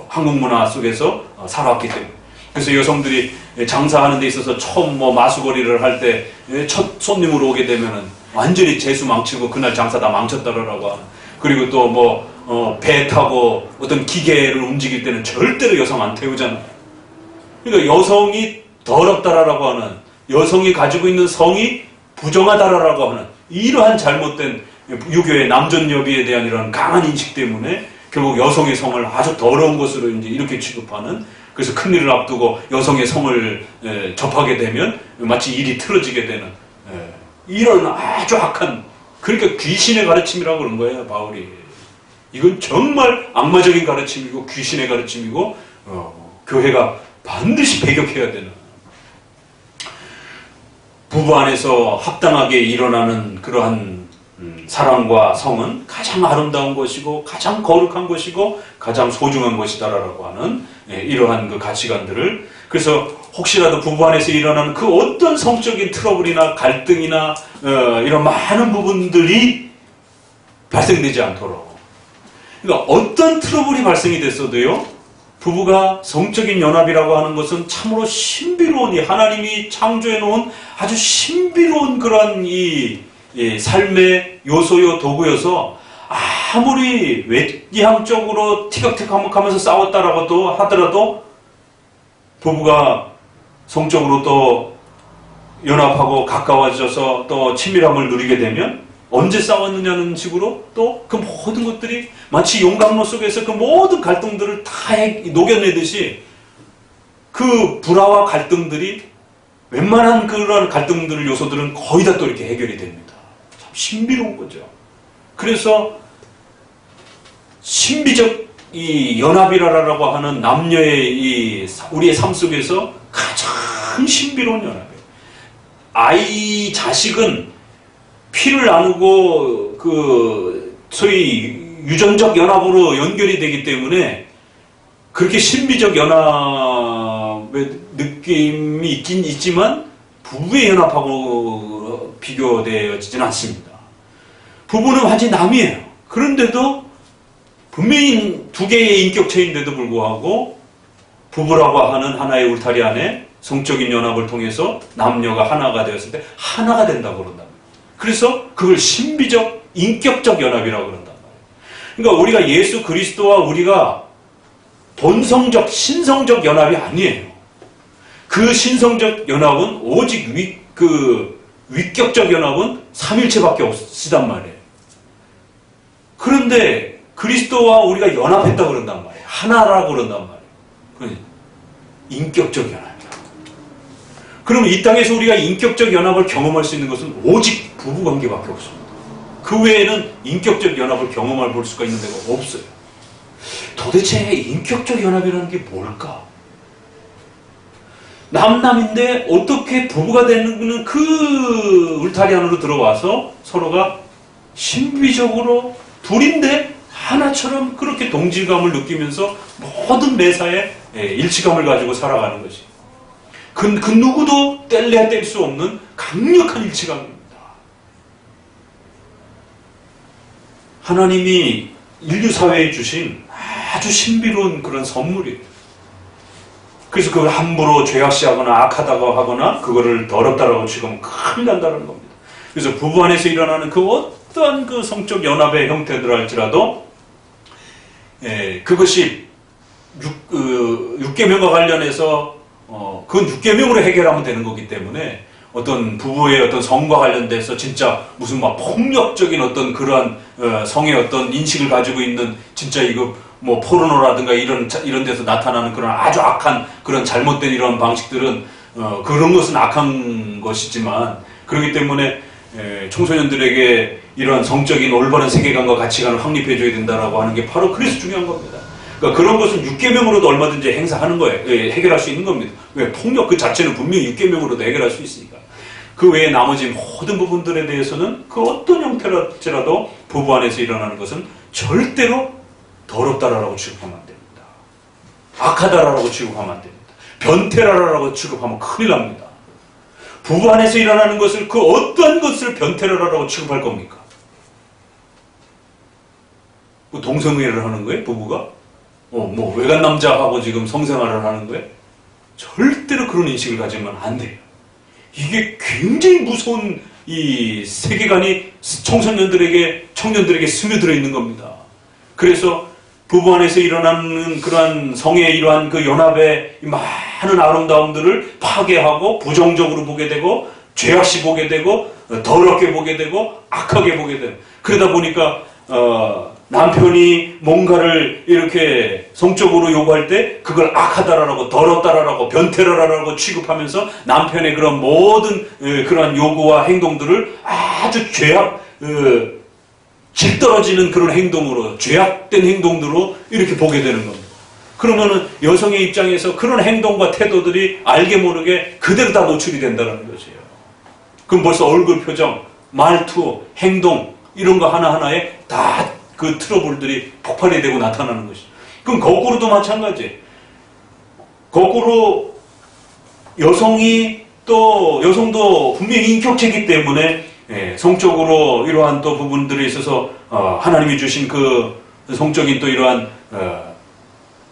한국 문화 속에서 살아왔기 때문에, 그래서 여성들이 장사하는 데 있어서 처음 뭐 마수거리를 할 때 첫 손님으로 오게 되면은 완전히 재수 망치고 그날 장사 다 망쳤다라고 하는, 그리고 또 뭐 배 타고 어떤 기계를 움직일 때는 절대로 여성 안 태우잖아요. 그러니까 여성이 더럽다라고 하는, 여성이 가지고 있는 성이 부정하다라고 하는 이러한 잘못된 유교의 남존여비에 대한 이런 강한 인식 때문에 결국 여성의 성을 아주 더러운 것으로 이제 이렇게 취급하는, 그래서 큰일을 앞두고 여성의 성을 접하게 되면 마치 일이 틀어지게 되는 이런 아주 악한, 그러니까 귀신의 가르침이라고 그런 거예요, 바울이. 이건 정말 악마적인 가르침이고 귀신의 가르침이고 교회가 반드시 배격해야 되는, 부부 안에서 합당하게 일어나는 그러한 사랑과 성은 가장 아름다운 것이고 가장 거룩한 것이고 가장 소중한 것이다라고 하는 이러한 그 가치관들을, 그래서 혹시라도 부부 안에서 일어나는 그 어떤 성적인 트러블이나 갈등이나 이런 많은 부분들이 발생되지 않도록, 그러니까 어떤 트러블이 발생이 됐어도요, 부부가 성적인 연합이라고 하는 것은 참으로 신비로운, 이 하나님이 창조해 놓은 아주 신비로운 그런 이 삶의 요소요 도구여서, 아무리 외향적으로 티격태격하면서 싸웠다라고 하더라도 부부가 성적으로 또 연합하고 가까워져서 또 친밀함을 누리게 되면 언제 싸웠느냐는 식으로 또 그 모든 것들이 마치 용광로 속에서 그 모든 갈등들을 다 녹여내듯이 그 불화와 갈등들이, 웬만한 그런 갈등들 요소들은 거의 다 또 이렇게 해결이 됩니다. 참 신비로운 거죠. 그래서 신비적 이 연합이라고 하는 남녀의 우리의 삶 속에서 가장 신비로운 연합이에요. 자식은 피를 나누고 그 소위 유전적 연합으로 연결이 되기 때문에 그렇게 신비적 연합의 느낌이 있긴 있지만 부부의 연합하고 비교되어지지는 않습니다. 부부는 완전히 남이에요. 그런데도 분명히 두 개의 인격체인데도 불구하고 부부라고 하는 하나의 울타리 안에 성적인 연합을 통해서 남녀가 하나가 되었을 때 하나가 된다고 그런단 말이에요. 그래서 그걸 신비적, 인격적 연합이라고 그런단 말이에요. 그러니까 우리가 예수 그리스도와 우리가 본성적, 신성적 연합이 아니에요. 그 신성적 연합은 오직 위격적 연합은 삼일체밖에 없으단 말이에요. 그런데 그리스도와 우리가 연합했다고 그런단 말이에요. 하나라고 그런단 말이에요. 인격적 연합이라고. 그러면 이 땅에서 우리가 인격적 연합을 경험할 수 있는 것은 오직 부부관계밖에 없습니다. 그 외에는 인격적 연합을 경험할 볼 수가 있는 데가 없어요. 도대체 인격적 연합이라는 게 뭘까? 남남인데 어떻게 부부가 되는 그 울타리 안으로 들어와서 서로가 신비적으로 둘인데 하나처럼 그렇게 동질감을 느끼면서 모든 매사에 일치감을 가지고 살아가는 것이, 그 누구도 뗄래야 뗄 수 없는 강력한 일치감입니다. 하나님이 인류 사회에 주신 아주 신비로운 그런 선물이에요. 그래서 그걸 함부로 죄악시하거나 악하다고 하거나 그거를 더럽다라고 취급하면 큰일 난다는 겁니다. 그래서 부부 안에서 일어나는 그 어떠한 그 성적 연합의 형태들 할지라도 그것이 육계명과 관련해서 그건 육계명으로 해결하면 되는 거기 때문에 어떤 부부의 어떤 성과 관련돼서 진짜 무슨 막 폭력적인 어떤 그러한 성의 어떤 인식을 가지고 있는 진짜 이거 뭐 포르노라든가 이런 데서 나타나는 그런 아주 악한 그런 잘못된 이런 방식들은 그런 것은 악한 것이지만, 그렇기 때문에 청소년들에게 이런 성적인 올바른 세계관과 가치관을 확립해줘야 된다라고 하는 게 바로 그래서 중요한 겁니다. 그러니까 그런 것은 육계명으로도 얼마든지 행사하는 거예요. 해결할 수 있는 겁니다. 왜? 폭력 그 자체는 분명히 육계명으로도 해결할 수 있으니까. 그 외에 나머지 모든 부분들에 대해서는 그 어떤 형태랄지라도 부부 안에서 일어나는 것은 절대로 더럽다라고 취급하면 안 됩니다. 악하다라고 취급하면 안 됩니다. 변태라라고 취급하면 큰일 납니다. 부부 안에서 일어나는 것을, 그 어떤 것을 변태라라고 취급할 겁니까? 뭐 동성애를 하는 거예요, 부부가? 뭐 외간 남자하고 지금 성생활을 하는 거예요? 절대로 그런 인식을 가지면 안 돼요. 이게 굉장히 무서운 이 세계관이 청년들에게 스며들어 있는 겁니다. 그래서 부부 안에서 일어나는 그러한 성의 이러한 그 연합의 많은 아름다움들을 파괴하고 부정적으로 보게 되고 죄악시 보게 되고 더럽게 보게 되고 악하게 보게 되고, 그러다 보니까 남편이 뭔가를 이렇게 성적으로 요구할 때 그걸 악하다라고 더럽다라고 변태라라고 취급하면서 남편의 그런 모든 그런 요구와 행동들을 아주 질 떨어지는 그런 행동으로, 죄악된 행동으로 이렇게 보게 되는 겁니다. 그러면은 여성의 입장에서 그런 행동과 태도들이 알게 모르게 그대로 다 노출이 된다는 것이에요. 그럼 벌써 얼굴 표정, 말투, 행동, 이런 거 하나하나에 다 그 트러블들이 폭발이 되고 나타나는 것이죠. 그럼 거꾸로도 마찬가지. 거꾸로 여성도 분명히 인격체이기 때문에 성적으로 이러한 또 부분들에 있어서 하나님이 주신 그 성적인 또 이러한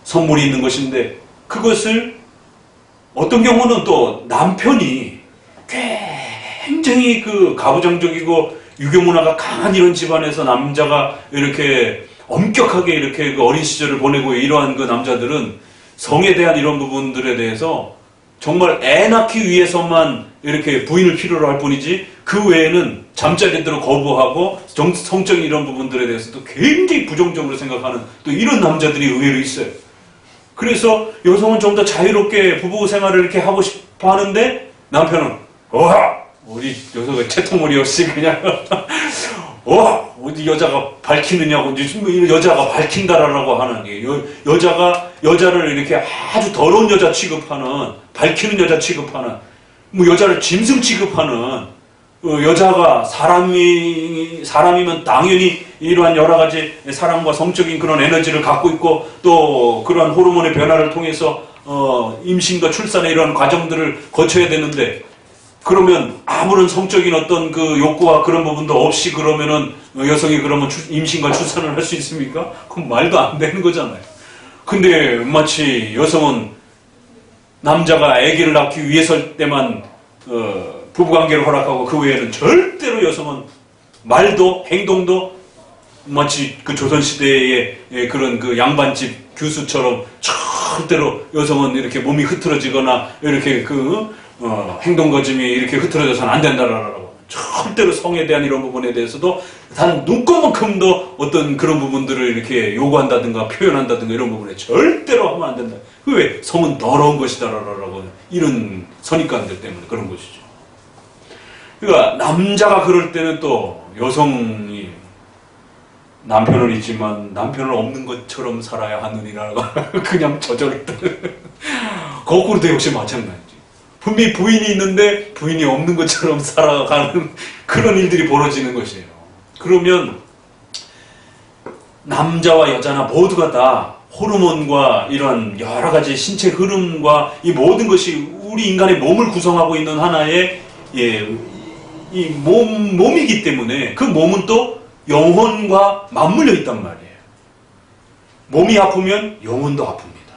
선물이 있는 것인데, 그것을 어떤 경우는 또 남편이 굉장히 그 가부장적이고 유교 문화가 강한 이런 집안에서 남자가 이렇게 엄격하게 이렇게 그 어린 시절을 보내고, 이러한 그 남자들은 성에 대한 이런 부분들에 대해서 정말 애 낳기 위해서만 이렇게 부인을 필요로 할 뿐이지, 그 외에는 잠자리대로 거부하고 성적인 이런 부분들에 대해서도 굉장히 부정적으로 생각하는 또 이런 남자들이 의외로 있어요. 그래서 여성은 좀 더 자유롭게 부부 생활을 이렇게 하고 싶어 하는데, 남편은 우리 여성의 채통머리 없이 그냥 어디 여자가 밝히느냐고, 여자가 밝힌다라고 하는 게, 여자를 이렇게 아주 더러운 여자 취급하는, 밝히는 여자 취급하는, 뭐 여자를 짐승 취급하는, 여자가 사람이면 당연히 이러한 여러 가지 사랑과 성적인 그런 에너지를 갖고 있고, 또 그러한 호르몬의 변화를 통해서 임신과 출산의 이러한 과정들을 거쳐야 되는데, 그러면 아무런 성적인 어떤 그 욕구와 그런 부분도 없이 그러면은 여성이 그러면 임신과 출산을 할 수 있습니까? 그럼 말도 안 되는 거잖아요. 근데 마치 여성은 남자가 아기를 낳기 위해서 때만 부부관계를 허락하고, 그 외에는 절대로 여성은 말도 행동도 마치 그 조선시대의 그런 그 양반집 교수처럼 절대로 여성은 이렇게 몸이 흐트러지거나 이렇게 행동거짐이 이렇게 흐트러져서는 안 된다라고. 절대로 성에 대한 이런 부분에 대해서도 단 눈꼽만큼도 어떤 그런 부분들을 이렇게 요구한다든가 표현한다든가 이런 부분에 절대로 하면 안 된다. 왜? 성은 더러운 것이다라고 이런 선입관들 때문에 그런 것이죠. 그러니까 남자가 그럴 때는 또 여성이 남편은 있지만 남편은 없는 것처럼 살아야 하느니라고 그냥 저절했다. 거꾸로도 역시 마찬가지지. 분명히 부인이 있는데 부인이 없는 것처럼 살아가는 그런 일들이 벌어지는 것이에요. 그러면 남자와 여자나 모두가 다 호르몬과 이런 여러 가지 신체 흐름과 이 모든 것이 우리 인간의 몸을 구성하고 있는 하나의 이 몸이기 때문에 그 몸은 또 영혼과 맞물려 있단 말이에요. 몸이 아프면 영혼도 아픕니다.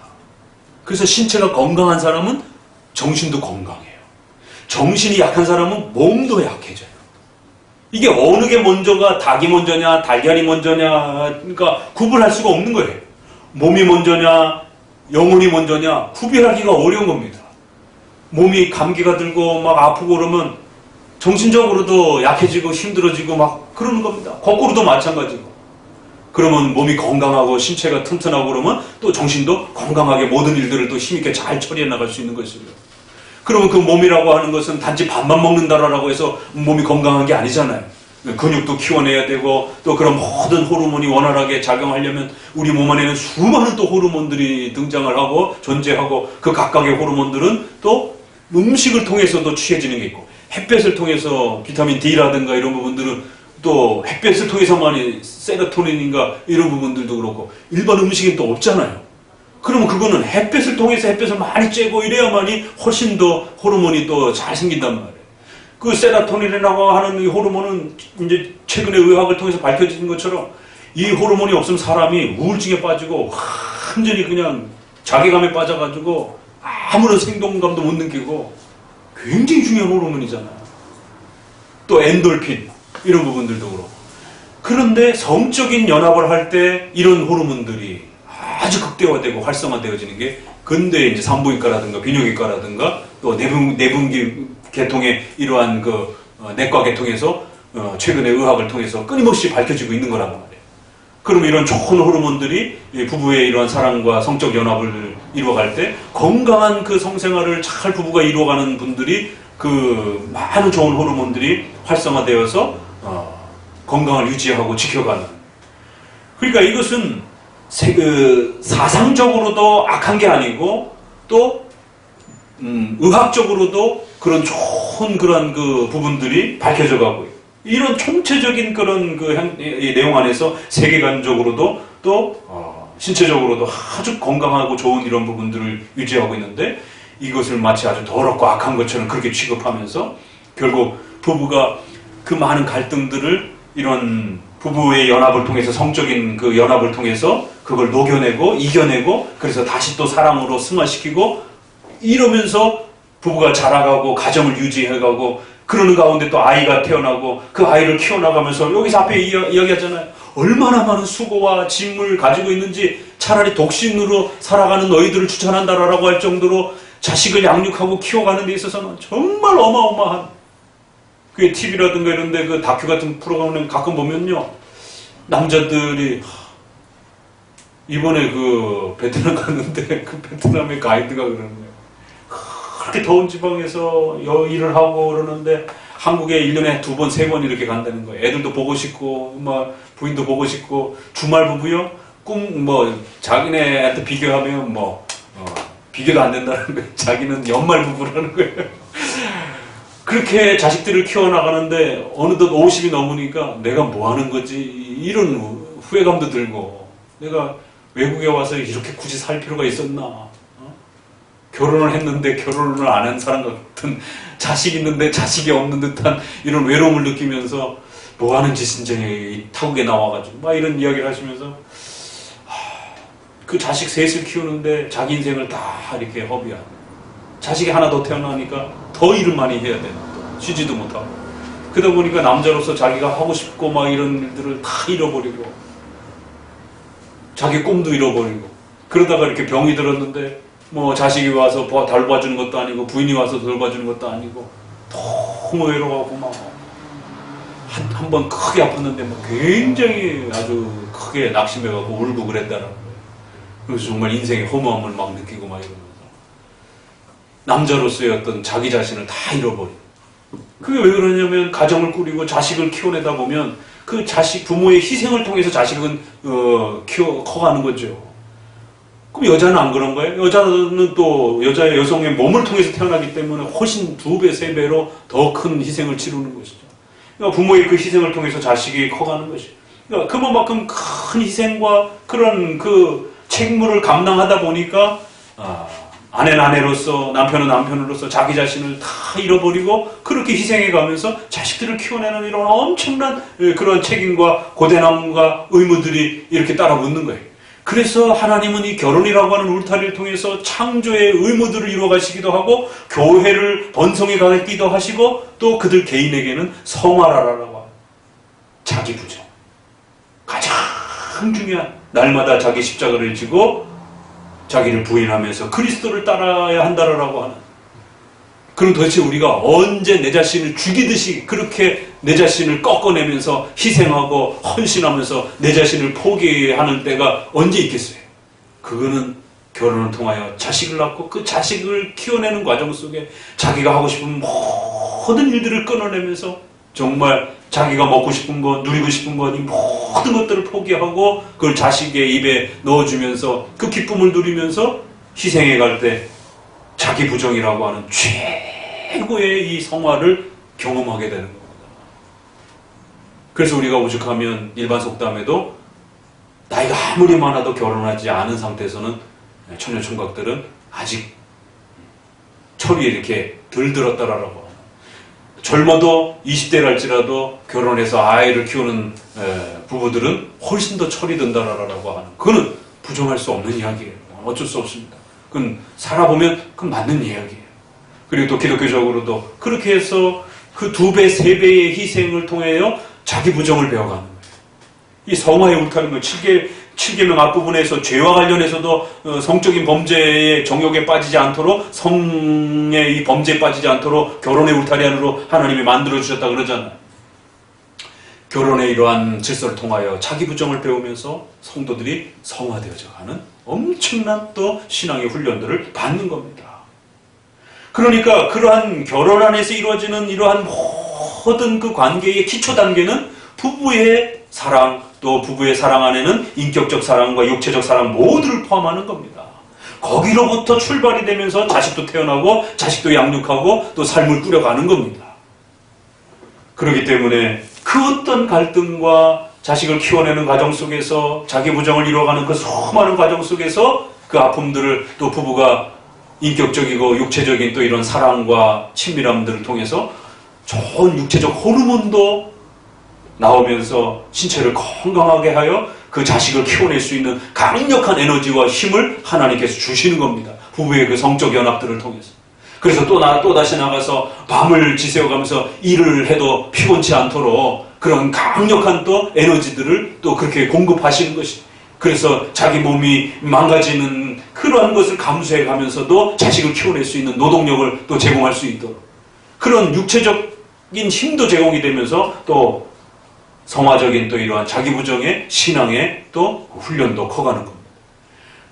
그래서 신체가 건강한 사람은 정신도 건강해요. 정신이 약한 사람은 몸도 약해져요. 이게 어느 게 먼저가 닭이 먼저냐 달걀이 먼저냐 그러니까 구분할 수가 없는 거예요. 몸이 먼저냐 영혼이 먼저냐 구별하기가 어려운 겁니다. 몸이 감기가 들고 막 아프고 그러면 정신적으로도 약해지고 힘들어지고 막 그러는 겁니다. 거꾸로도 마찬가지고. 그러면 몸이 건강하고 신체가 튼튼하고 그러면 또 정신도 건강하게 모든 일들을 또 힘있게 잘 처리해 나갈 수 있는 것이고요. 그러면 그 몸이라고 하는 것은 단지 밥만 먹는다라고 해서 몸이 건강한 게 아니잖아요. 근육도 키워내야 되고 또 그런 모든 호르몬이 원활하게 작용하려면 우리 몸 안에는 수많은 또 호르몬들이 등장을 하고 존재하고 그 각각의 호르몬들은 또 음식을 통해서도 취해지는 게 있고 햇볕을 통해서 비타민 D라든가 이런 부분들은 또 햇볕을 통해서만이 세로토닌인가 이런 부분들도 그렇고 일반 음식은 또 없잖아요. 그러면 그거는 햇볕을 통해서 햇볕을 많이 쬐고 이래야만이 훨씬 더 호르몬이 또 잘 생긴단 말이에요. 그 세로토닌이라고 하는 이 호르몬은 이제 최근에 의학을 통해서 밝혀진 것처럼 이 호르몬이 없으면 사람이 우울증에 빠지고 완전히 그냥 자괴감에 빠져가지고 아무런 생동감도 못 느끼고 굉장히 중요한 호르몬이잖아요. 또 엔돌핀 이런 부분들도 그렇고. 그런데 성적인 연합을 할 때 이런 호르몬들이 아주 극대화되고 활성화되어지는 게 근대 이제 산부인과라든가 비뇨기과라든가 또 내분기 계통의 이러한 그 내과 계통에서 최근의 의학을 통해서 끊임없이 밝혀지고 있는 거란 말이에요. 그럼 이런 좋은 호르몬들이 부부의 이러한 사랑과 성적 연합을 이루어갈 때 건강한 그 성생활을 잘 부부가 이루어가는 분들이 그 많은 좋은 호르몬들이 활성화되어서 건강을 유지하고 지켜가는. 그러니까 이것은 사상적으로도 악한 게 아니고 또 의학적으로도 그런 좋은 그런 그 부분들이 밝혀져 가고 이런 총체적인 그런 이 내용 안에서 세계관적으로도 또 신체적으로도 아주 건강하고 좋은 이런 부분들을 유지하고 있는데 이것을 마치 아주 더럽고 악한 것처럼 그렇게 취급하면서 결국 부부가 그 많은 갈등들을 이런 부부의 연합을 통해서 성적인 그 연합을 통해서 그걸 녹여내고 이겨내고 그래서 다시 또 사랑으로 승화시키고 이러면서 부부가 자라가고 가정을 유지해가고 그러는 가운데 또 아이가 태어나고 그 아이를 키워나가면서 여기서 앞에 이야기하잖아요. 얼마나 많은 수고와 짐을 가지고 있는지 차라리 독신으로 살아가는 너희들을 추천한다라고 할 정도로 자식을 양육하고 키워가는 데 있어서는 정말 어마어마한 그 TV라든가 이런데 그 다큐 같은 프로그램 가끔 보면요. 남자들이 이번에 그 베트남 갔는데 그 베트남의 가이드가 그러는 거예요. 그렇게 더운 지방에서 일을 하고 그러는데 한국에 1년에 2번, 3번 이렇게 간다는 거예요. 애들도 보고 싶고, 부인도 보고 싶고, 주말 부부요? 자기네한테 비교하면 비교도 안 된다는 거예요. 자기는 연말 부부라는 거예요. 그렇게 자식들을 키워나가는데 어느덧 50이 넘으니까 내가 뭐 하는 거지? 이런 후회감도 들고, 내가 외국에 와서 이렇게 굳이 살 필요가 있었나? 결혼을 했는데 결혼을 안 한 사람 같은 자식이 있는데 자식이 없는 듯한 이런 외로움을 느끼면서 뭐 하는 짓인지 타국에 나와가지고 막 이런 이야기를 하시면서 그 자식 셋을 키우는데 자기 인생을 다 이렇게 허비한 자식이 하나 더 태어나니까 더 일을 많이 해야 되는 쉬지도 못하고 그러다 보니까 남자로서 자기가 하고 싶고 막 이런 일들을 다 잃어버리고 자기 꿈도 잃어버리고 그러다가 이렇게 병이 들었는데 자식이 와서 돌봐주는 것도 아니고 부인이 와서 돌봐주는 것도 아니고 너무 외로워하고 한 번 크게 아팠는데 굉장히 아주 크게 낙심해가고 울고 그랬다는 거예요. 그래서 정말 인생의 허무함을 막 느끼고 막 이러면서 남자로서의 어떤 자기 자신을 다 잃어버리고 그게 왜 그러냐면 가정을 꾸리고 자식을 키워내다 보면 그 부모의 희생을 통해서 자식은 커가는 거죠. 그럼 여자는 안 그런 거예요? 여자는 또 여성의 몸을 통해서 태어나기 때문에 훨씬 2배, 3배로 더 큰 희생을 치르는 것이죠. 그러니까 부모의 그 희생을 통해서 자식이 커가는 것이죠. 그러니까 그만큼 큰 희생과 그런 그 책무를 감당하다 보니까 아내는 아내로서 남편은 남편으로서 자기 자신을 다 잃어버리고 그렇게 희생해가면서 자식들을 키워내는 이런 엄청난 그런 책임과 고대남과 의무들이 이렇게 따라 붙는 거예요. 그래서 하나님은 이 결혼이라고 하는 울타리를 통해서 창조의 의무들을 이루어가시기도 하고 교회를 번성해 가기도 하시고 또 그들 개인에게는 성화라라고 하는 자기 부정 가장 중요한 날마다 자기 십자가를 지고 자기를 부인하면서 그리스도를 따라야 한다라고 하는 그럼 도대체 우리가 언제 내 자신을 죽이듯이 그렇게 내 자신을 꺾어내면서 희생하고 헌신하면서 내 자신을 포기하는 때가 언제 있겠어요? 그거는 결혼을 통하여 자식을 낳고 그 자식을 키워내는 과정 속에 자기가 하고 싶은 모든 일들을 끊어내면서 정말 자기가 먹고 싶은 것, 누리고 싶은 것, 이 모든 것들을 포기하고 그걸 자식의 입에 넣어주면서 그 기쁨을 누리면서 희생해 갈 때 자기 부정이라고 하는 최고의 이 성화를 경험하게 되는 겁니다. 그래서 우리가 오죽하면 일반 속담에도 나이가 아무리 많아도 결혼하지 않은 상태에서는 처녀총각들은 아직 철이 이렇게 덜 들었다라고 하는 젊어도 20대랄지라도 결혼해서 아이를 키우는 부부들은 훨씬 더 철이 든다라고 하는 그거는 부정할 수 없는 이야기예요. 어쩔 수 없습니다. 그건 살아보면 그건 맞는 이야기예요. 그리고 또 기독교적으로도 그렇게 해서 그 2배, 3배의 희생을 통하여 자기 부정을 배워가는 거예요. 이 성화의 울타리는 7계명 앞부분에서 죄와 관련해서도 성적인 범죄의 정욕에 빠지지 않도록 성의 이 범죄에 빠지지 않도록 결혼의 울타리 안으로 하나님이 만들어주셨다 그러잖아요. 결혼의 이러한 질서를 통하여 자기 부정을 배우면서 성도들이 성화되어져 가는 엄청난 또 신앙의 훈련들을 받는 겁니다. 그러니까 그러한 결혼 안에서 이루어지는 이러한 모든 그 관계의 기초 단계는 부부의 사랑, 또 부부의 사랑 안에는 인격적 사랑과 육체적 사랑 모두를 포함하는 겁니다. 거기로부터 출발이 되면서 자식도 태어나고 자식도 양육하고 또 삶을 꾸려가는 겁니다. 그렇기 때문에 그 어떤 갈등과 자식을 키워내는 과정 속에서 자기 부정을 이뤄가는 그 수많은 과정 속에서 그 아픔들을 또 부부가 인격적이고 육체적인 또 이런 사랑과 친밀함들을 통해서 좋은 육체적 호르몬도 나오면서 신체를 건강하게 하여 그 자식을 키워낼 수 있는 강력한 에너지와 힘을 하나님께서 주시는 겁니다. 부부의 그 성적 연합들을 통해서. 그래서 또다시 나가서 밤을 지새워가면서 일을 해도 피곤치 않도록 그런 강력한 또 에너지들을 또 그렇게 공급하시는 것이. 그래서 자기 몸이 망가지는 그러한 것을 감수해 가면서도 자식을 키워낼 수 있는 노동력을 또 제공할 수 있도록. 그런 육체적인 힘도 제공이 되면서 또 성화적인 또 이러한 자기 부정의 신앙의 또 훈련도 커가는 겁니다.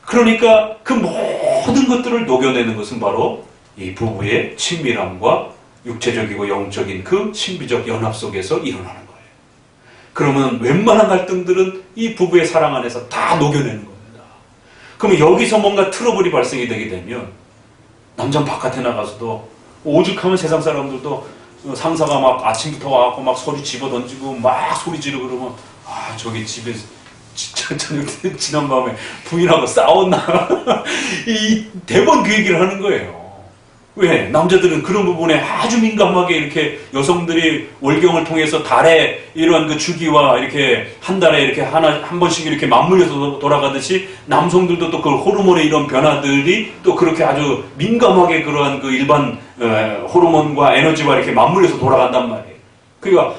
그러니까 그 모든 것들을 녹여내는 것은 바로 이 부부의 친밀함과 육체적이고 영적인 그 신비적 연합 속에서 일어나는 거예요. 그러면 웬만한 갈등들은 이 부부의 사랑 안에서 다 녹여내는 겁니다. 그러면 여기서 뭔가 트러블이 발생이 되게 되면 남자는 바깥에 나가서도 오죽하면 세상 사람들도 상사가 막 아침부터 와갖고 막 소리 집어 던지고 막 소리 지르고 그러면 아 저기 집에 진짜 저녁 지난밤에 부인하고 싸웠나 이 대번 그 얘기를 하는 거예요. 왜? 남자들은 그런 부분에 아주 민감하게 이렇게 여성들이 월경을 통해서 달에 이러한 그 주기와 이렇게 한 달에 이렇게 한 번씩 이렇게 맞물려서 돌아가듯이 남성들도 또 그 호르몬의 이런 변화들이 또 그렇게 아주 민감하게 그러한 그 일반 호르몬과 에너지와 이렇게 맞물려서 돌아간단 말이에요. 그러니까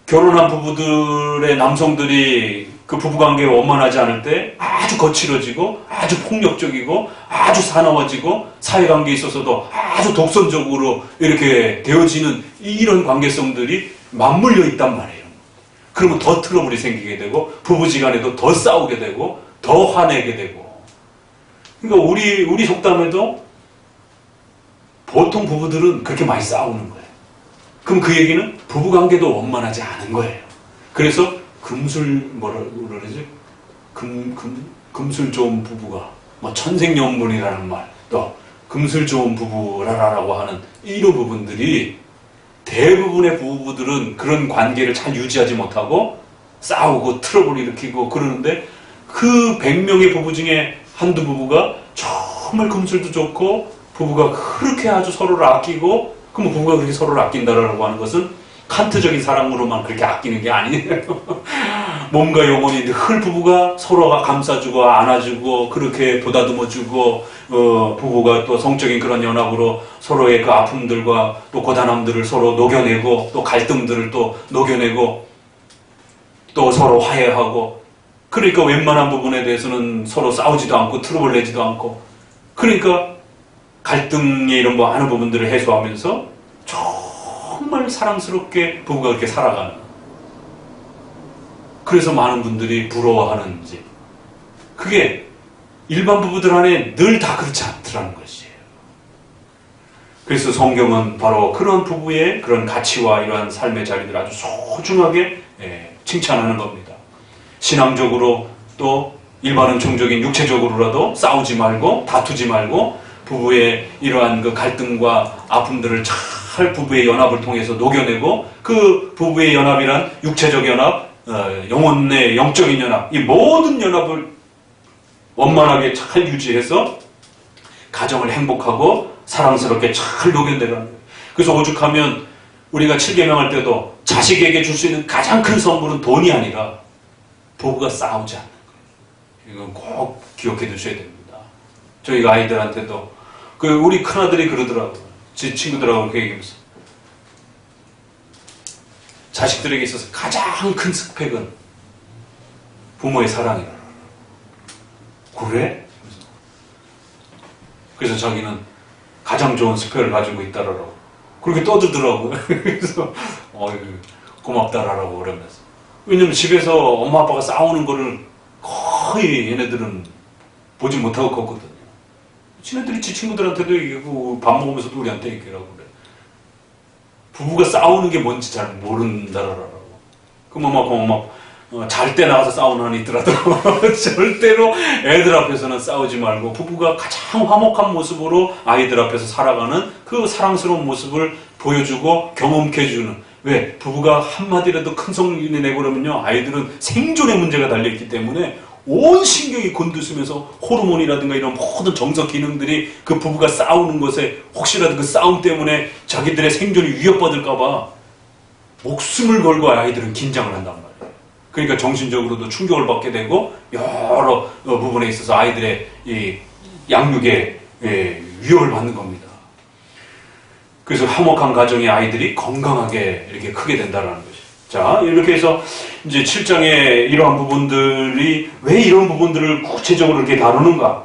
결혼한 부부들의 남성들이 그 부부관계가 원만하지 않을 때 아주 거칠어지고 아주 폭력적이고 아주 사나워지고 사회관계에 있어서도 아주 독선적으로 이렇게 되어지는 이런 관계성들이 맞물려 있단 말이에요. 그러면 더 트러블이 생기게 되고 부부지간에도 더 싸우게 되고 더 화내게 되고. 그러니까 우리 속담에도 보통 부부들은 그렇게 많이 싸우는 거예요. 그럼 그 얘기는 부부관계도 원만하지 않은 거예요. 그래서 뭐라 그러지? 금술 좋은 부부가, 뭐 천생연분이라는 말, 또 금술 좋은 부부라라고 하는 이런 부분들이 대부분의 부부들은 그런 관계를 잘 유지하지 못하고 싸우고 트러블을 일으키고 그러는데 그 100명의 부부 중에 한두 부부가 정말 금술도 좋고 부부가 그렇게 아주 서로를 아끼고 그럼 부부가 그렇게 서로를 아낀다라고 하는 것은 칸트적인 사랑으로만 그렇게 아끼는 게 아니에요. 몸과 영혼이 늘 부부가 서로가 감싸주고 안아주고 그렇게 보다듬어주고 부부가 또 성적인 그런 연합으로 서로의 그 아픔들과 또 고단함들을 서로 녹여내고 또 갈등들을 또 녹여내고 또 서로 화해하고 그러니까 웬만한 부분에 대해서는 서로 싸우지도 않고 트러블 내지도 않고 그러니까 갈등의 이런 많은 부분들을 해소하면서 정말 사랑스럽게 부부가 그렇게 살아가는. 그래서 많은 분들이 부러워하는지. 그게 일반 부부들 안에 늘 다 그렇지 않더라는 것이에요. 그래서 성경은 바로 그런 부부의 그런 가치와 이러한 삶의 자리를 아주 소중하게 칭찬하는 겁니다. 신앙적으로 또 일반은 종적인 육체적으로라도 싸우지 말고 다투지 말고 부부의 이러한 그 갈등과 아픔들을 잘 부부의 연합을 통해서 녹여내고 그 부부의 연합이란 육체적 연합, 영혼의 영적인 연합, 이 모든 연합을 원만하게 잘 유지해서 가정을 행복하고 사랑스럽게 잘 녹여내라는 거예요. 그래서 오죽하면 우리가 7계명 할 때도 자식에게 줄 수 있는 가장 큰 선물은 돈이 아니라 부부가 싸우지 않는 거예요. 이건 꼭 기억해 두셔야 됩니다. 저희가 아이들한테도 우리 큰아들이 그러더라고요. 제 친구들하고 그렇게 얘기하면서 자식들에게 있어서 가장 큰 스펙은 부모의 사랑이라. 그래? 그래서 자기는 가장 좋은 스펙을 가지고 있다라고 그렇게 떠들더라고요. 그래서 고맙다라고 그러면서. 왜냐면 집에서 엄마 아빠가 싸우는 거를 거의 얘네들은 보지 못하고 컸거든요. 지네들이 지 친구들한테도 얘기하고 밥 먹으면서도 우리한테 얘기하고 그래. 부부가 싸우는 게 뭔지 잘 모른다라고. 그럼 엄마 잘 때 나가서 싸우는 한이 있더라도 절대로 애들 앞에서는 싸우지 말고 부부가 가장 화목한 모습으로 아이들 앞에서 살아가는 그 사랑스러운 모습을 보여주고 경험케 해주는 왜? 부부가 한마디라도 큰 소리를 내고 그러면요, 아이들은 생존의 문제가 달려있기 때문에 온 신경이 곤두서면서 호르몬이라든가 이런 모든 정서 기능들이 그 부부가 싸우는 것에 혹시라도 그 싸움 때문에 자기들의 생존이 위협받을까봐 목숨을 걸고 아이들은 긴장을 한단 말이에요. 그러니까 정신적으로도 충격을 받게 되고 여러 부분에 있어서 아이들의 이 양육에 위협을 받는 겁니다. 그래서 화목한 가정의 아이들이 건강하게 이렇게 크게 된다는 것이죠. 자, 이렇게 해서 이제 7장의 이러한 부분들이 왜 이런 부분들을 구체적으로 이렇게 다루는가?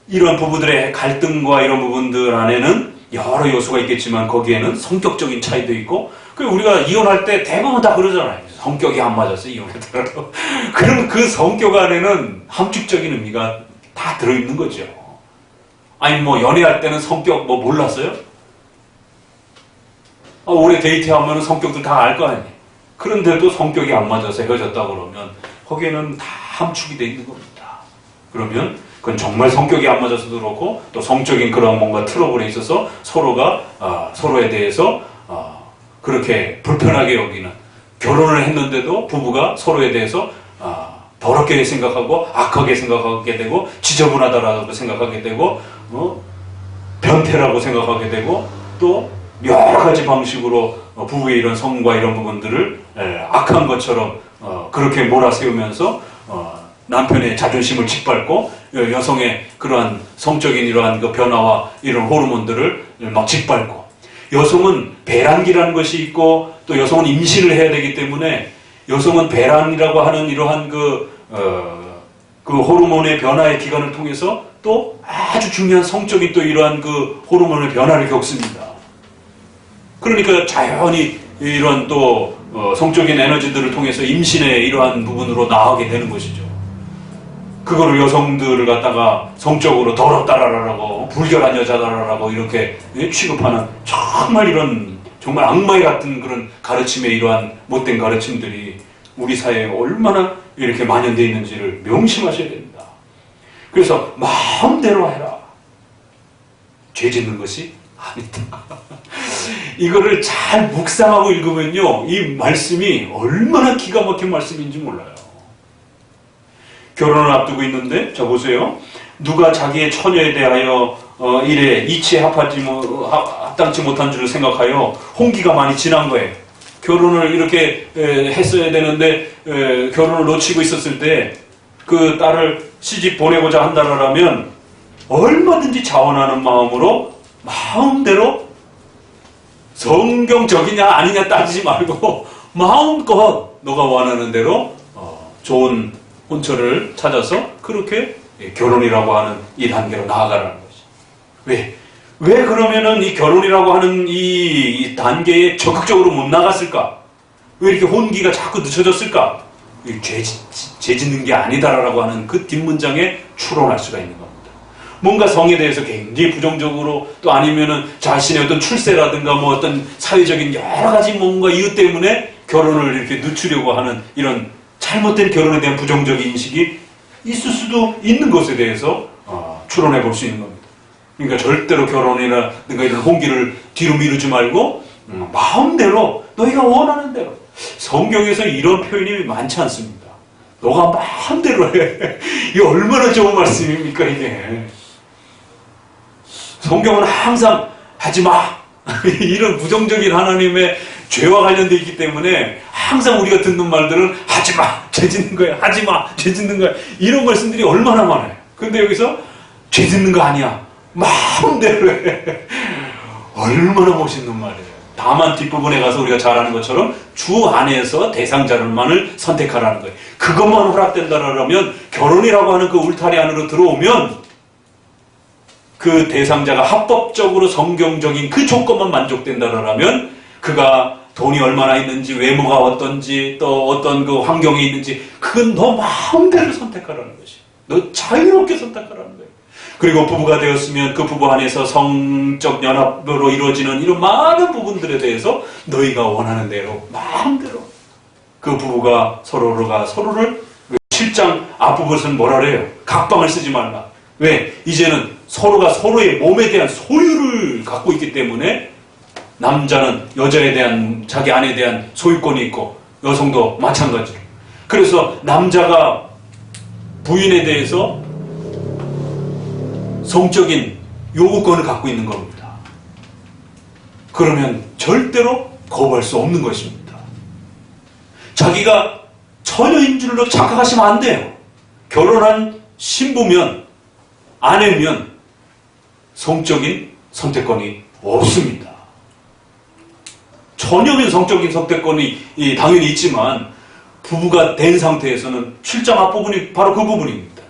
이러한 부부들의 갈등과 이런 부분들 안에는 여러 요소가 있겠지만 거기에는 성격적인 차이도 있고, 우리가 이혼할 때 대부분 다 그러잖아요. 성격이 안 맞아서 이혼했더라도. 그럼 그 성격 안에는 함축적인 의미가 다 들어있는 거죠. 아니 뭐 연애할 때는 성격 뭐 몰랐어요? 오래 데이트하면 성격들 다 알 거 아니에요. 그런데도 성격이 안 맞아서 헤어졌다 그러면 거기에는 다 함축이 돼 있는 겁니다. 그러면 그건 정말 성격이 안 맞아서도 그렇고 또 성적인 그런 뭔가 트러블에 있어서 서로가 서로에 대해서 그렇게 불편하게 여기는, 결혼을 했는데도 부부가 서로에 대해서 더럽게 생각하고 악하게 생각하게 되고 지저분하다라고 생각하게 되고 변태라고 생각하게 되고 또 여러 가지 방식으로 부부의 이런 성과 이런 부분들을 악한 것처럼 그렇게 몰아세우면서 남편의 자존심을 짓밟고 여성의 그러한 성적인 이러한 그 변화와 이런 호르몬들을 막 짓밟고, 여성은 배란기라는 것이 있고 또 여성은 임신을 해야 되기 때문에 여성은 배란이라고 하는 이러한 그 호르몬의 변화의 기간을 통해서 또 아주 중요한 성적인 또 이러한 그 호르몬의 변화를 겪습니다. 그러니까 자연히 이런 또 성적인 에너지들을 통해서 임신의 이러한 부분으로 나아가게 되는 것이죠. 그거를 여성들을 갖다가 성적으로 더럽다라라고 불결한 여자다라고 이렇게 취급하는 정말 이런 정말 악마의 같은 그런 가르침의 이러한 못된 가르침들이 우리 사회에 얼마나 이렇게 만연되어 있는지를 명심하셔야 됩니다. 그래서 마음대로 해라. 죄 짓는 것이 아니다. 이거를 잘 묵상하고 읽으면요, 이 말씀이 얼마나 기가 막힌 말씀인지 몰라요. 결혼을 앞두고 있는데, 자 보세요. 누가 자기의 처녀에 대하여 이래 이치에 합당치 못한 줄을 생각하여 홍기가 많이 지난 거예요. 결혼을 이렇게 했어야 되는데 결혼을 놓치고 있었을 때 그 딸을 시집 보내고자 한다라면 얼마든지 자원하는 마음으로 마음대로 성경적이냐 아니냐 따지지 말고 마음껏 너가 원하는 대로 좋은 혼처를 찾아서 그렇게 결혼이라고 하는 이 단계로 나아가라는 거지. 왜 그러면은 이 결혼이라고 하는 이 단계에 적극적으로 못 나갔을까? 왜 이렇게 혼기가 자꾸 늦춰졌을까? 죄 짓는 게 아니다라고 하는 그 뒷문장에 추론할 수가 있는 겁니다. 뭔가 성에 대해서 굉장히 부정적으로 또 아니면은 자신의 어떤 출세라든가 뭐 어떤 사회적인 여러 가지 뭔가 이유 때문에 결혼을 이렇게 늦추려고 하는 이런 잘못된 결혼에 대한 부정적인 인식이 있을 수도 있는 것에 대해서 추론해 볼 수 있는 겁니다. 그러니까 절대로 결혼이라든가 이런 홍기를 뒤로 미루지 말고 마음대로 너희가 원하는 대로. 성경에서 이런 표현이 많지 않습니다. 너가 마음대로 해. 이게 얼마나 좋은 말씀입니까 이게. 성경은 항상 하지마 이런 부정적인 하나님의 죄와 관련되어 있기 때문에 항상 우리가 듣는 말들은 하지마, 죄 짓는 거야, 하지마, 죄 짓는 거야, 이런 말씀들이 얼마나 많아요. 근데 여기서 죄 짓는 거 아니야, 마음대로 해. 얼마나 멋있는 말이에요. 다만 뒷부분에 가서 우리가 잘 아는 것처럼 주 안에서 대상자를만을 선택하라는 거예요. 그것만 허락된다라면 결혼이라고 하는 그 울타리 안으로 들어오면 그 대상자가 합법적으로 성경적인 그 조건만 만족된다라면 그가 돈이 얼마나 있는지, 외모가 어떤지, 또 어떤 그 환경이 있는지 그건 너 마음대로 선택하라는 것이. 너 자유롭게 선택하라는 거예요. 그리고 부부가 되었으면 그 부부 안에서 성적 연합으로 이루어지는 이런 많은 부분들에 대해서 너희가 원하는 대로 마음대로 그 부부가 서로를 7장 앞부분에서는 뭐라 그래요? 각방을 쓰지 말라. 왜? 이제는 서로가 서로의 몸에 대한 소유를 갖고 있기 때문에 남자는 여자에 대한 자기 아내에 대한 소유권이 있고 여성도 마찬가지로. 그래서 남자가 부인에 대해서 성적인 요구권을 갖고 있는 겁니다. 그러면 절대로 거부할 수 없는 것입니다. 자기가 처녀인 줄로 착각하시면 안 돼요. 결혼한 신부면, 아내면 성적인 선택권이 없습니다. 처녀면 성적인 선택권이 당연히 있지만 부부가 된 상태에서는 7장 앞부분이 바로 그 부분입니다.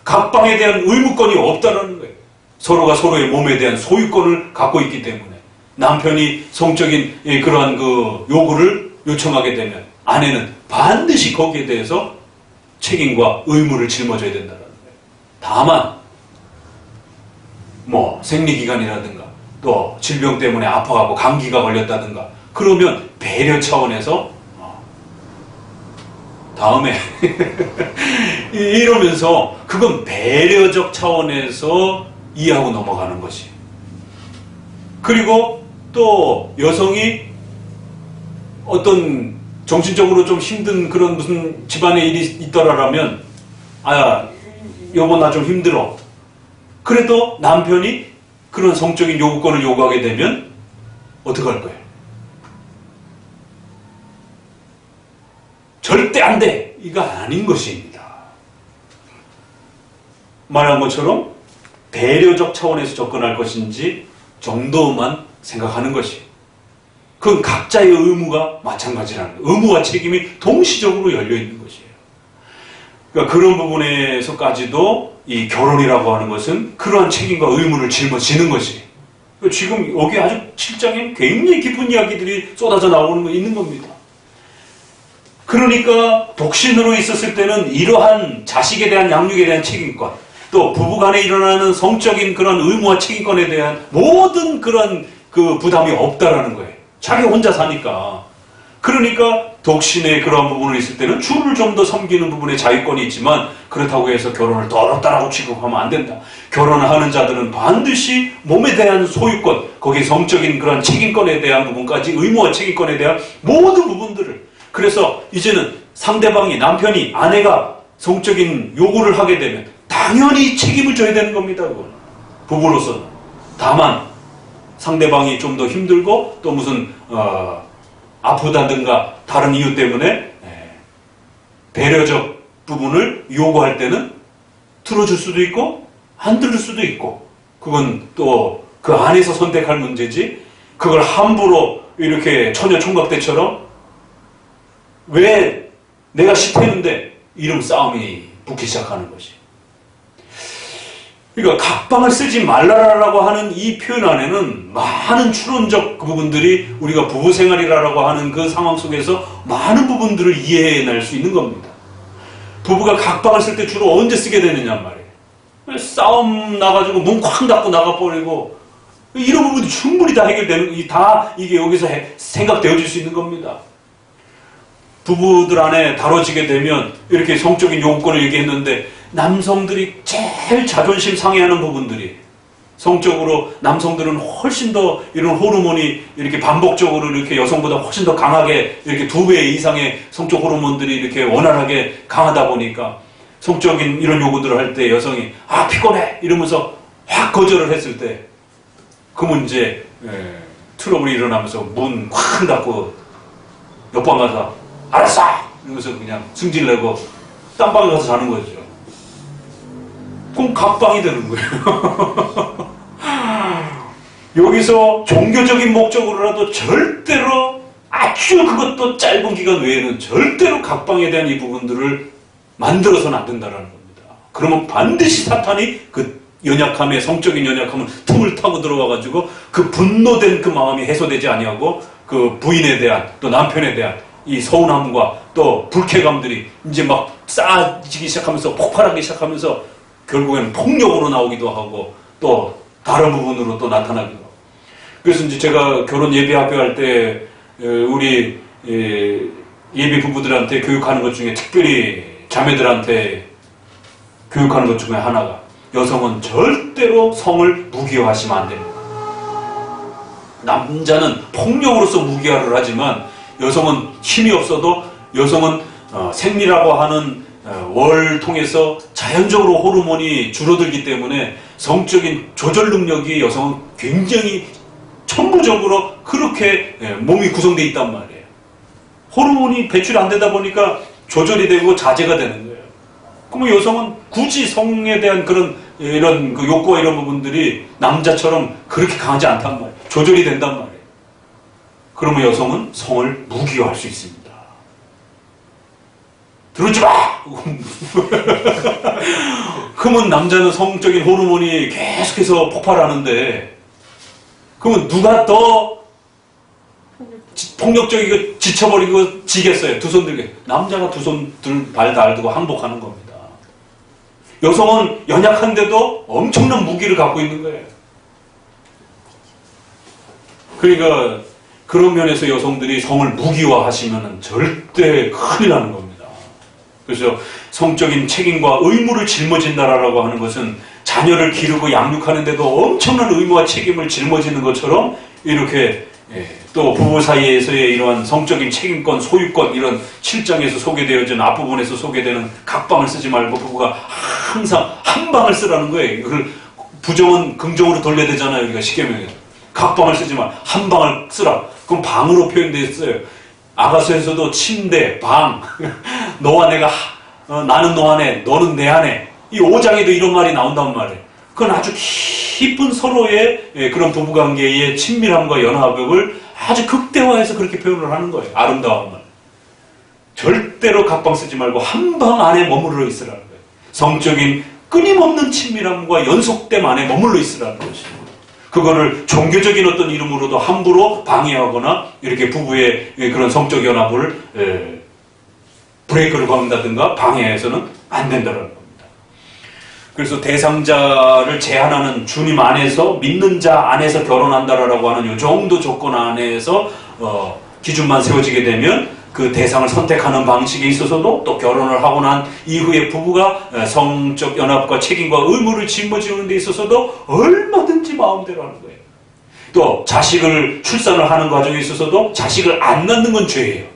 각방에 대한 의무권이 없다는 거예요. 서로가 서로의 몸에 대한 소유권을 갖고 있기 때문에 남편이 성적인 그러한 그 요구를 요청하게 되면 아내는 반드시 거기에 대해서 책임과 의무를 짊어져야 된다는 거예요. 다만 뭐 생리기간이라든가 또 질병 때문에 아파가고 감기가 걸렸다든가 그러면 배려 차원에서 다음에 이러면서 그건 배려적 차원에서 이해하고 넘어가는 것이. 그리고 또 여성이 어떤 정신적으로 좀 힘든 그런 무슨 집안의 일이 있더라라면 여보 나 좀 힘들어. 그래도 남편이 그런 성적인 요구권을 요구하게 되면 어떻게 할 거예요? 절대 안 돼! 이거 아닌 것입니다. 말한 것처럼 배려적 차원에서 접근할 것인지 정도만 생각하는 것이. 그건 각자의 의무가 마찬가지라는 거예요. 의무와 책임이 동시적으로 열려있는 것이에요. 그러니까 그런 부분에서까지도 이 결혼이라고 하는 것은 그러한 책임과 의무를 짊어지는 것이. 지금 여기 아주 7장에 굉장히 깊은 이야기들이 쏟아져 나오는 거 있는 겁니다. 그러니까 독신으로 있었을 때는 이러한 자식에 대한 양육에 대한 책임권, 또 부부간에 일어나는 성적인 그런 의무와 책임권에 대한 모든 그런 그 부담이 없다라는 거예요. 자기 혼자 사니까. 그러니까 독신의 그런 부분을 있을 때는 주를 좀 더 섬기는 부분에 자유권이 있지만 그렇다고 해서 결혼을 더럽다라고 취급하면 안 된다. 결혼을 하는 자들은 반드시 몸에 대한 소유권, 거기에 성적인 그런 책임권에 대한 부분까지 의무와 책임권에 대한 모든 부분들을. 그래서 이제는 상대방이 남편이 아내가 성적인 요구를 하게 되면 당연히 책임을 져야 되는 겁니다. 그건. 부부로서는. 다만 상대방이 좀 더 힘들고 또 무슨 아프다든가 다른 이유 때문에 배려적 부분을 요구할 때는 들어줄 수도 있고 안 들을 수도 있고 그건 또 그 안에서 선택할 문제지 그걸 함부로 이렇게 처녀 총각대처럼 왜 내가 싫다는데 이런 싸움이 붙기 시작하는 것이. 그러니까 각방을 쓰지 말라라고 하는 이 표현 안에는 많은 추론적 부분들이 우리가 부부생활이라고 하는 그 상황 속에서 많은 부분들을 이해해낼 수 있는 겁니다. 부부가 각방을 쓸 때 주로 언제 쓰게 되느냐 말이에요. 싸움 나가지고 문 쾅 닫고 나가버리고 이런 부분이 충분히 다 해결되는, 다 이게 여기서 생각되어질 수 있는 겁니다. 부부들 안에 다뤄지게 되면 이렇게 성적인 요구권을 얘기했는데 남성들이 제일 자존심 상해하는 부분들이 성적으로 남성들은 훨씬 더 이런 호르몬이 이렇게 반복적으로 이렇게 여성보다 훨씬 더 강하게 이렇게 2배 이상의 성적 호르몬들이 이렇게 원활하게 강하다 보니까 성적인 이런 요구들을 할 때 여성이 피곤해 이러면서 확 거절을 했을 때 그 문제 트러블이 일어나면서 문 콱 닫고 옆방 가서 알았어! 이러면서 그냥 승질내고 딴방에 가서 자는 거죠. 그럼 각방이 되는 거예요. 여기서 종교적인 목적으로라도 절대로 아주 그것도 짧은 기간 외에는 절대로 각방에 대한 이 부분들을 만들어서는 안 된다는 겁니다. 그러면 반드시 사탄이 그 연약함에, 성적인 연약함을 틈을 타고 들어와가지고 그 분노된 그 마음이 해소되지 아니하고 그 부인에 대한 또 남편에 대한 이 서운함과 또 불쾌감들이 이제 막 쌓아지기 시작하면서 폭발하기 시작하면서 결국에는 폭력으로 나오기도 하고 또 다른 부분으로 또 나타나기도 하고. 그래서 이제 제가 결혼 예비 학교할 때 우리 예비 부부들한테 교육하는 것 중에 특별히 자매들한테 교육하는 것 중에 하나가 여성은 절대로 성을 무기화하시면 안 됩니다. 남자는 폭력으로서 무기화를 하지만 여성은 힘이 없어도 여성은 생리라고 하는 월 통해서 자연적으로 호르몬이 줄어들기 때문에 성적인 조절 능력이 여성은 굉장히 천부적으로 그렇게 몸이 구성되어 있단 말이에요. 호르몬이 배출이 안 되다 보니까 조절이 되고 자제가 되는 거예요. 그러면 여성은 굳이 성에 대한 그런 이런 그 욕구와 이런 부분들이 남자처럼 그렇게 강하지 않단 말이에요. 조절이 된단 말이에요. 그러면 여성은 성을 무기화할 수 있습니다. 들어오지 마! 그러면 남자는 성적인 호르몬이 계속해서 폭발하는데 그러면 누가 더 폭력적이고 지쳐버리고 지겠어요? 두 손 들게. 남자가 두 손 발 달두고 항복하는 겁니다. 여성은 연약한데도 엄청난 무기를 갖고 있는 거예요. 그러니까 그런 면에서 여성들이 성을 무기화하시면 절대 큰일 나는 겁니다. 그래서 성적인 책임과 의무를 짊어진다라고 하는 것은 자녀를 기르고 양육하는데도 엄청난 의무와 책임을 짊어지는 것처럼 이렇게 또 부부 사이에서의 이러한 성적인 책임권, 소유권 이런 7장에서 소개되어진 앞부분에서 소개되는 각방을 쓰지 말고 부부가 항상 한 방을 쓰라는 거예요. 그걸 부정은 긍정으로 돌려야 되잖아요. 우리가 십계명에서 각방을 쓰지 마. 한 방을 쓰라. 그럼 방으로 표현되어 있어요. 아가서에서도 침대, 방, 너와 내가 나는 너 안에, 너는 내 안에. 이 5장에도 이런 말이 나온단 말이에요. 그건 아주 깊은 서로의 그런 부부관계의 친밀함과 연합을 아주 극대화해서 그렇게 표현을 하는 거예요. 아름다움을. 절대로 각방 쓰지 말고 한 방 안에 머무르러 있으라는 거예요. 성적인 끊임없는 친밀함과 연속됨 안에 머물러 있으라는 것이에요. 그거를 종교적인 어떤 이름으로도 함부로 방해하거나 이렇게 부부의 그런 성적 연합을 브레이크를 걸는다든가 방해해서는 안 된다는 겁니다. 그래서 대상자를 제한하는 주님 안에서 믿는 자 안에서 결혼한다라고 하는 이 정도 조건 안에서 기준만 세워지게 되면 그 대상을 선택하는 방식에 있어서도 또 결혼을 하고 난 이후에 부부가 성적 연합과 책임과 의무를 짊어지는 데 있어서도 얼마든지 마음대로 하는 거예요. 또 자식을 출산을 하는 과정에 있어서도 자식을 안 낳는 건 죄예요.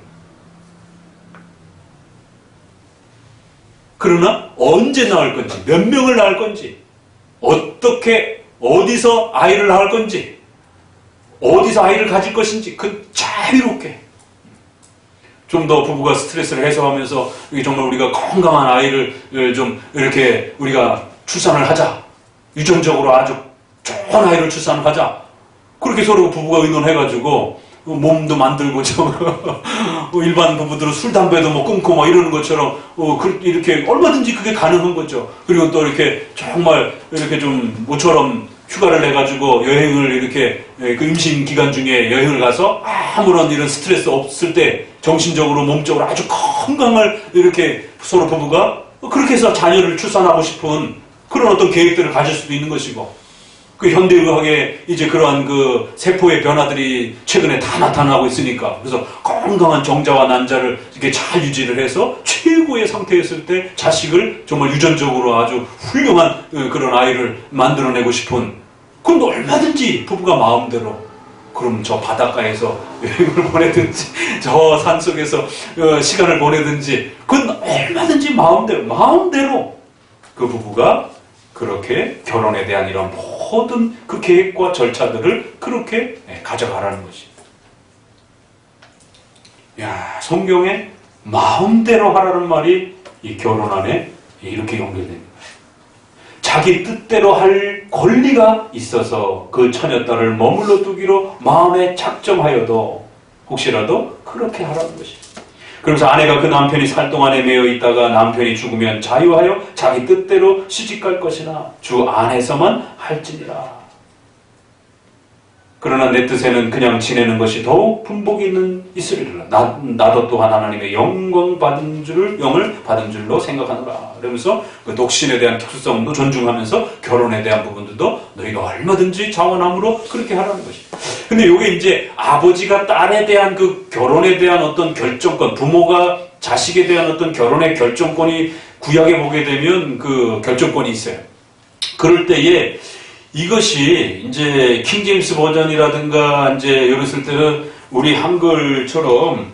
그러나 언제 낳을 건지, 몇 명을 낳을 건지, 어떻게, 어디서 아이를 낳을 건지, 어디서 아이를 가질 것인지, 그 자유롭게 좀 더 부부가 스트레스를 해소하면서 이게 정말 우리가 건강한 아이를 좀 이렇게 우리가 출산을 하자. 유전적으로 아주 좋은 아이를 출산을 하자. 그렇게 서로 부부가 의논해가지고 몸도 만들고 일반 부부들은 술 담배도 뭐 끊고 막 이러는 것처럼 이렇게 얼마든지 그게 가능한 거죠. 그리고 또 이렇게 정말 이렇게 좀 모처럼 휴가를 내가지고 여행을 이렇게 그 임신 기간 중에 여행을 가서 아무런 이런 스트레스 없을 때 정신적으로 몸적으로 아주 건강을 이렇게 서로 부부가 그렇게 해서 자녀를 출산하고 싶은 그런 어떤 계획들을 가질 수도 있는 것이고, 그 현대의학에 이제 그러한 그 세포의 변화들이 최근에 다 나타나고 있으니까, 그래서 건강한 정자와 난자를 이렇게 잘 유지를 해서 최고의 상태였을 때 자식을 정말 유전적으로 아주 훌륭한 그런 아이를 만들어내고 싶은, 그럼 얼마든지 부부가 마음대로, 그럼 저 바닷가에서 여행을 보내든지 저 산속에서 시간을 보내든지 그건 얼마든지 마음대로 그 부부가 그렇게 결혼에 대한 이런 모든 그 계획과 절차들을 그렇게 가져가라는 것입니다. 야, 성경에 마음대로 하라는 말이 이 결혼 안에 이렇게 연결됩니다. 자기 뜻대로 할 권리가 있어서 그 처녀딸을 머물러 두기로 마음에 작정하여도 혹시라도 그렇게 하라는 것입니다. 그러면서 아내가 그 남편이 살 동안에 매여 있다가 남편이 죽으면 자유하여 자기 뜻대로 시집갈 것이나 주 안에서만 할지니라. 그러나 내 뜻에는 그냥 지내는 것이 더욱 분복이 있으리라. 나도 또한 하나님의 영을 받은 줄로 생각하노라. 그러면서 그 독신에 대한 특수성도 존중하면서 결혼에 대한 부분들도 너희가 얼마든지 자원함으로 그렇게 하라는 것입니다. 근데 이게 이제 아버지가 딸에 대한 그 결혼에 대한 어떤 결정권, 부모가 자식에 대한 어떤 결혼의 결정권이 구약에 보게 되면 그 결정권이 있어요. 그럴 때에 이것이 이제 킹제임스 버전이라든가 이제 이랬을 때는 우리 한글처럼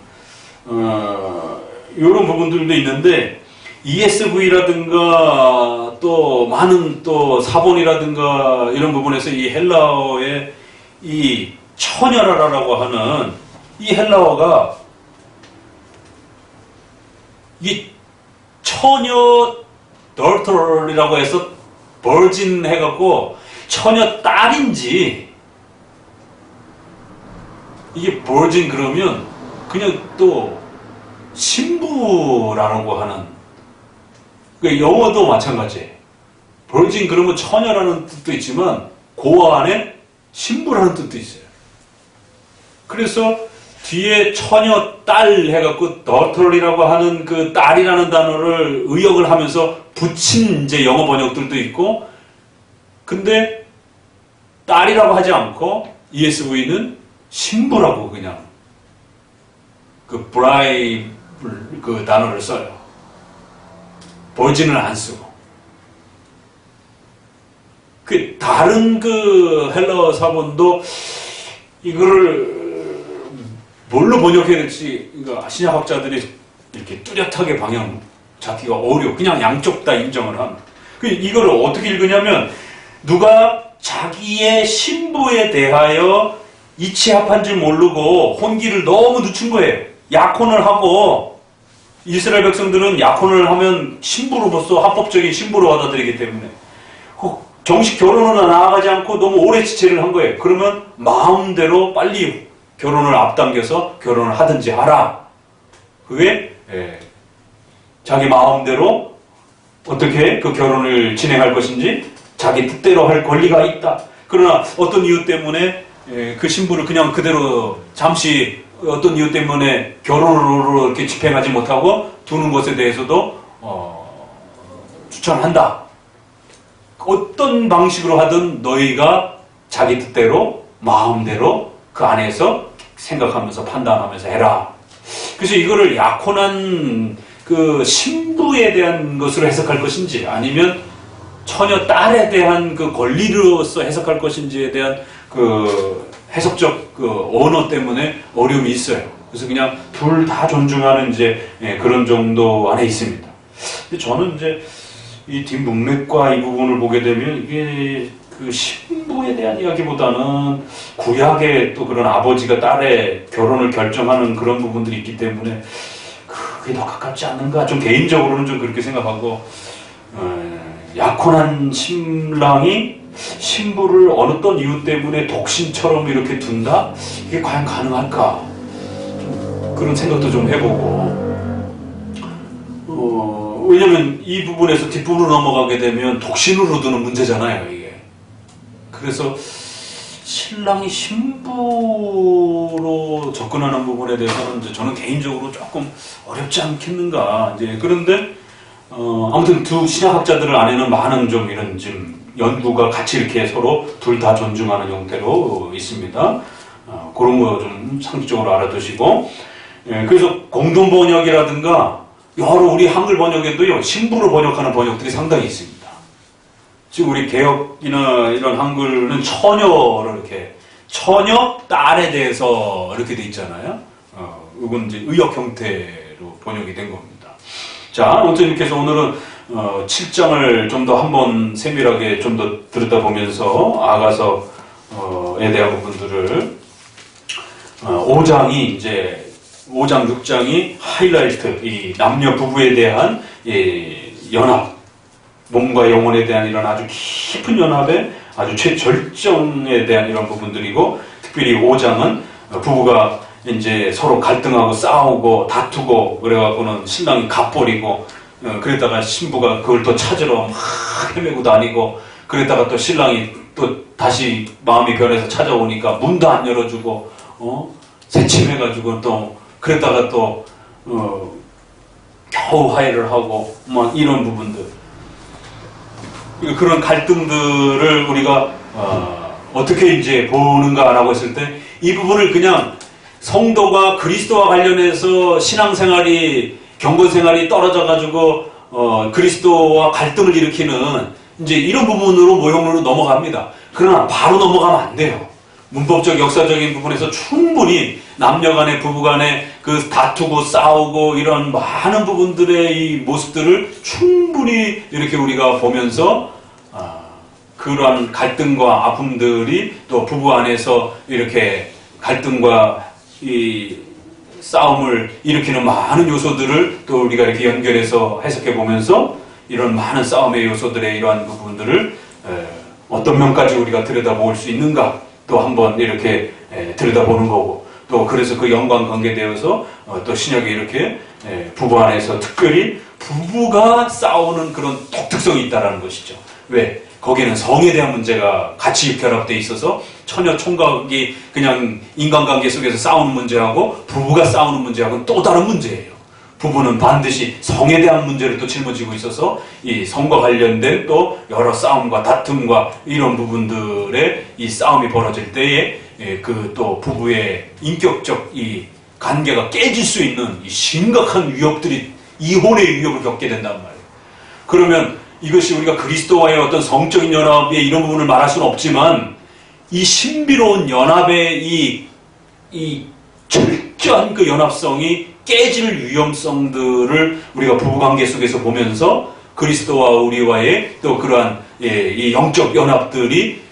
이런 부분들도 있는데 ESV라든가 또 많은 또 사본이라든가 이런 부분에서 이 헬라어의 이 처녀라라고 하는 이 헬라어가 이 처녀 daughter이라고 해서 버진 해갖고 처녀 딸인지 이게 버진 그러면 그냥 또 신부라고 하는 그 영어도 마찬가지예요. 버진 그러면 처녀라는 뜻도 있지만 그 안에 신부라는 뜻도 있어요. 그래서 뒤에 처녀 딸 해갖고 daughter이라고 하는 그 딸이라는 단어를 의역을 하면서 붙인 이제 영어 번역들도 있고, 근데 딸이라고 하지 않고 ESV는 신부라고 그냥 그 bride 그 단어를 써요. 버진을 안 쓰고. 그 다른 그 헬라어 사본도 이거를 뭘로 번역해야 될지 그러니까 신약학자들이 이렇게 뚜렷하게 방향 잡기가 어려워. 그냥 양쪽 다 인정을 합니다. 이거를 어떻게 읽으냐면 누가 자기의 신부에 대하여 이치합한 줄 모르고 혼기를 너무 늦춘 거예요. 약혼을 하고 이스라엘 백성들은 약혼을 하면 신부로서 합법적인 신부로 받아들이기 때문에 정식 결혼은 나아가지 않고 너무 오래 지체를 한 거예요. 그러면 마음대로 빨리 결혼을 앞당겨서 결혼을 하든지 하라. 그게 자기 마음대로 어떻게 그 결혼을 진행할 것인지 자기 뜻대로 할 권리가 있다. 그러나 어떤 이유 때문에 그 신부를 그냥 그대로 잠시 어떤 이유 때문에 결혼으로 이렇게 집행하지 못하고 두는 것에 대해서도 추천한다. 어떤 방식으로 하든 너희가 자기 뜻대로 마음대로 그 안에서 생각하면서 판단하면서 해라. 그래서 이거를 약혼한 그 신부에 대한 것으로 해석할 것인지 아니면 처녀 딸에 대한 그 권리로서 해석할 것인지에 대한 그 해석적 그 언어 때문에 어려움이 있어요. 그래서 그냥 둘 다 존중하는 이제 그런 정도 안에 있습니다. 근데 저는 이제 이 뒷문맥과 이 부분을 보게 되면 이게 그 신부에 대한 이야기보다는 구약의 또 그런 아버지가 딸의 결혼을 결정하는 그런 부분들이 있기 때문에 그게 더 가깝지 않는가 좀 개인적으로는 좀 그렇게 생각하고 약혼한 신랑이 신부를 어느 어떤 이유 때문에 독신처럼 이렇게 둔다? 이게 과연 가능할까? 좀 그런 생각도 좀 해보고 왜냐면 이 부분에서 뒷부분으로 넘어가게 되면 독신으로 두는 문제잖아요, 이게. 그래서 신랑이 신부로 접근하는 부분에 대해서는 이제 저는 개인적으로 조금 어렵지 않겠는가. 이제 그런데 아무튼 두 신약학자들 안에는 많은 좀 이런 좀 연구가 같이 이렇게 서로 둘 다 존중하는 형태로 있습니다. 그런 거 좀 상식적으로 알아두시고, 그래서 공동 번역이라든가 여러 우리 한글 번역에도요 신부로 번역하는 번역들이 상당히 있습니다. 지금 우리 개역이나 이런 한글은 처녀로 이렇게 처녀 딸에 대해서 이렇게 돼 있잖아요. 이건 이제 의역 형태로 번역이 된 겁니다. 자, 아무튼 이렇게 해서 오늘은 7장을 좀 더 한번 세밀하게 좀 더 들여다보면서 아가서에 대한 부분들을 5장이 이제 5장, 6장이 하이라이트, 이 남녀 부부에 대한 연합, 몸과 영혼에 대한 이런 아주 깊은 연합의 아주 최절정에 대한 이런 부분들이고, 특별히 5장은 부부가 이제 서로 갈등하고 싸우고 다투고 그래갖고는 신랑이 갓버리고 그랬다가 신부가 그걸 또 찾으러 막 헤매고 다니고 그랬다가 또 신랑이 또 다시 마음이 변해서 찾아오니까 문도 안 열어주고 새침해가지고 또 그랬다가 또 겨우 화해를 하고 막 이런 부분들, 그런 갈등들을 우리가 어떻게 이제 보는가라고 했을 때 이 부분을 그냥 성도가 그리스도와 관련해서 신앙생활이 경건생활이 떨어져가지고 그리스도와 갈등을 일으키는 이제 이런 부분으로 모형으로 넘어갑니다. 그러나 바로 넘어가면 안 돼요. 문법적 역사적인 부분에서 충분히 남녀 간에 부부 간에 그 다투고 싸우고 이런 많은 부분들의 이 모습들을 충분히 이렇게 우리가 보면서 그러한 갈등과 아픔들이 또 부부 안에서 이렇게 갈등과 이 싸움을 일으키는 많은 요소들을 또 우리가 이렇게 연결해서 해석해 보면서 이런 많은 싸움의 요소들의 이러한 부분들을 어떤 면까지 우리가 들여다볼 수 있는가 또 한번 이렇게 들여다보는 거고 또 그래서 그 연관관계되어서 또 신약에 이렇게 부부 안에서 특별히 부부가 싸우는 그런 독특성이 있다는 것이죠. 왜? 거기에는 성에 대한 문제가 같이 결합되어 있어서 처녀 총각이 그냥 인간관계 속에서 싸우는 문제하고 부부가 싸우는 문제하고는 또 다른 문제예요. 부부는 반드시 성에 대한 문제를 또 짊어지고 있어서 이 성과 관련된 또 여러 싸움과 다툼과 이런 부분들의 이 싸움이 벌어질 때에 그 또 부부의 인격적 이 관계가 깨질 수 있는 이 심각한 위협들이 이혼의 위협을 겪게 된단 말이에요. 그러면 이것이 우리가 그리스도와의 어떤 성적인 연합의 이런 부분을 말할 수는 없지만 이 신비로운 연합의 이 철저한 그 연합성이 깨질 위험성들을 우리가 부부관계 속에서 보면서 그리스도와 우리와의 또 그러한 이 영적 연합들이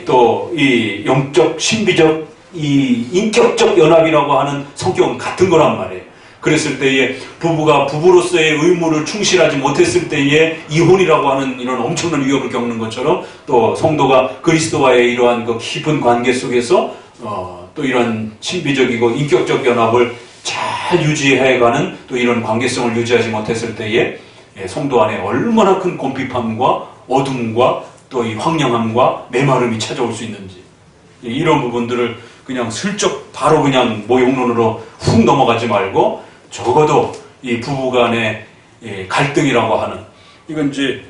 또 이 영적 신비적 이 인격적 연합이라고 하는 성격은 같은 거란 말이에요. 그랬을 때에 부부가 부부로서의 의무를 충실하지 못했을 때에 이혼이라고 하는 이런 엄청난 위협을 겪는 것처럼 또 성도가 그리스도와의 이러한 그 깊은 관계 속에서 또 이런 신비적이고 인격적 연합을 잘 유지해가는 또 이런 관계성을 유지하지 못했을 때에 성도 안에 얼마나 큰 곰핍함과 어둠과 또 이 황량함과 메마름이 찾아올 수 있는지 이런 부분들을 그냥 슬쩍 바로 그냥 모욕론으로 훅 넘어가지 말고 적어도 이 부부간의 갈등이라고 하는 이건 이제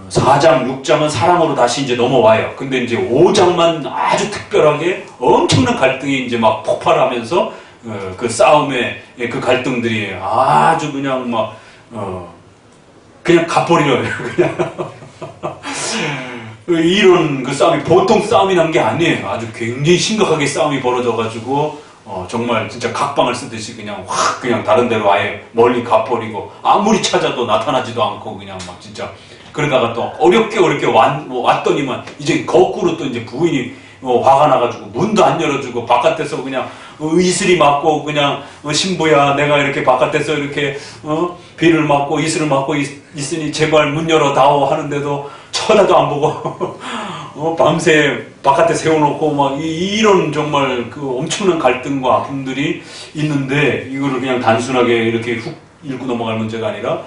4장, 6장은 사랑으로 다시 이제 넘어와요. 근데 이제 5장만 아주 특별하게 엄청난 갈등이 이제 막 폭발하면서 그 싸움의 그 갈등들이 아주 그냥 막 그냥 갚버리려요. 그냥 이런 그 싸움이 보통 싸움이 난 게 아니에요. 아주 굉장히 심각하게 싸움이 벌어져가지고 정말 진짜 각방을 쓰듯이 그냥 확 그냥 다른 데로 아예 멀리 가버리고 아무리 찾아도 나타나지도 않고 그냥 막 진짜 그러다가 또 어렵게 왔더니만 이제 거꾸로 또 이제 부인이 화가 나가지고 문도 안 열어주고 바깥에서 그냥 이슬이 맞고 그냥 신부야 내가 이렇게 바깥에서 이렇게 비를 맞고 이슬을 맞고 있으니 제발 문 열어다오 하는데도 쳐다도 안 보고 밤새 바깥에 세워놓고 막 이런 정말 그 엄청난 갈등과 아픔들이 있는데 이거를 그냥 단순하게 이렇게 훅 읽고 넘어갈 문제가 아니라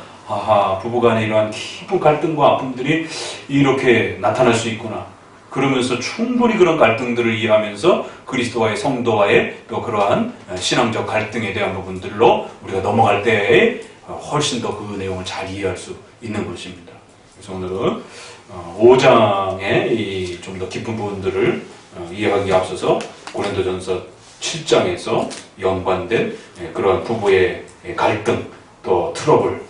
부부간에 이러한 깊은 갈등과 아픔들이 이렇게 나타날 수 있구나. 그러면서 충분히 그런 갈등들을 이해하면서 그리스도와의 성도와의 또 그러한 신앙적 갈등에 대한 부분들로 우리가 넘어갈 때에 훨씬 더 그 내용을 잘 이해할 수 있는 것입니다. 그래서 오늘은 5장의 좀 더 깊은 부분들을 이해하기에 앞서서 고린도전서 7장에서 연관된 그러한 부부의 갈등, 또 트러블,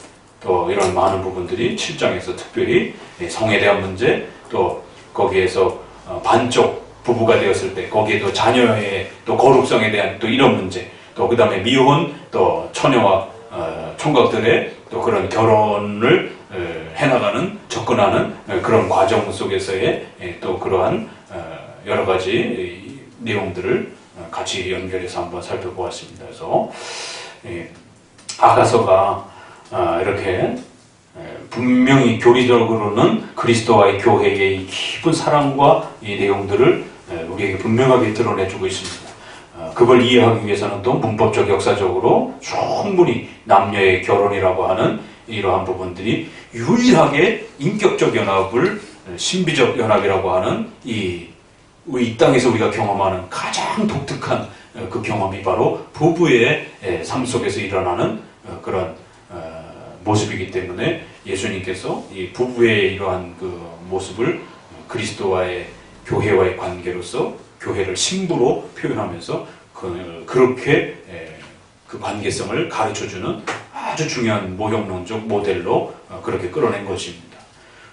또 이런 많은 부분들이 7장에서 특별히 성에 대한 문제, 또 거기에서 반쪽 부부가 되었을 때 거기에도 자녀의 또 거룩성에 대한 또 이런 문제, 또 그 다음에 미혼, 또 처녀와 총각들의 또 그런 결혼을 해나가는 접근하는 그런 과정 속에서의 또 그러한 여러 가지 내용들을 같이 연결해서 한번 살펴보았습니다. 그래서 아가서가 이렇게 분명히 교리적으로는 그리스도와의 교회의 이 깊은 사랑과 이 내용들을 우리에게 분명하게 드러내주고 있습니다. 그걸 이해하기 위해서는 또 문법적 역사적으로 충분히 남녀의 결혼이라고 하는 이러한 부분들이 유일하게 인격적 연합을 신비적 연합이라고 하는 이 땅에서 우리가 경험하는 가장 독특한 그 경험이 바로 부부의 삶 속에서 일어나는 그런 모습이기 때문에 예수님께서 이 부부의 이러한 그 모습을 그리스도와의 교회와의 관계로서 교회를 신부로 표현하면서 그렇게 그 관계성을 가르쳐주는 아주 중요한 모형론적 모델로 그렇게 끌어낸 것입니다.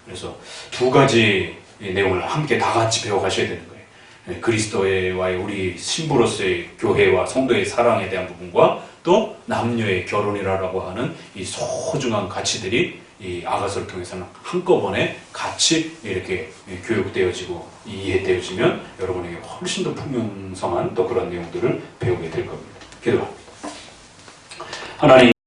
그래서 두 가지 이 내용을 함께 다 같이 배워가셔야 되는 거예요. 그리스도와의 우리 신부로서의 교회와 성도의 사랑에 대한 부분과 또 남녀의 결혼이라고 하는 이 소중한 가치들이 이 아가서를 통해서는 한꺼번에 같이 이렇게 교육되어지고 이해되어지면 여러분에게 훨씬 더 풍성한 또 그런 내용들을 배우게 될 겁니다. 기도합니다. 하나님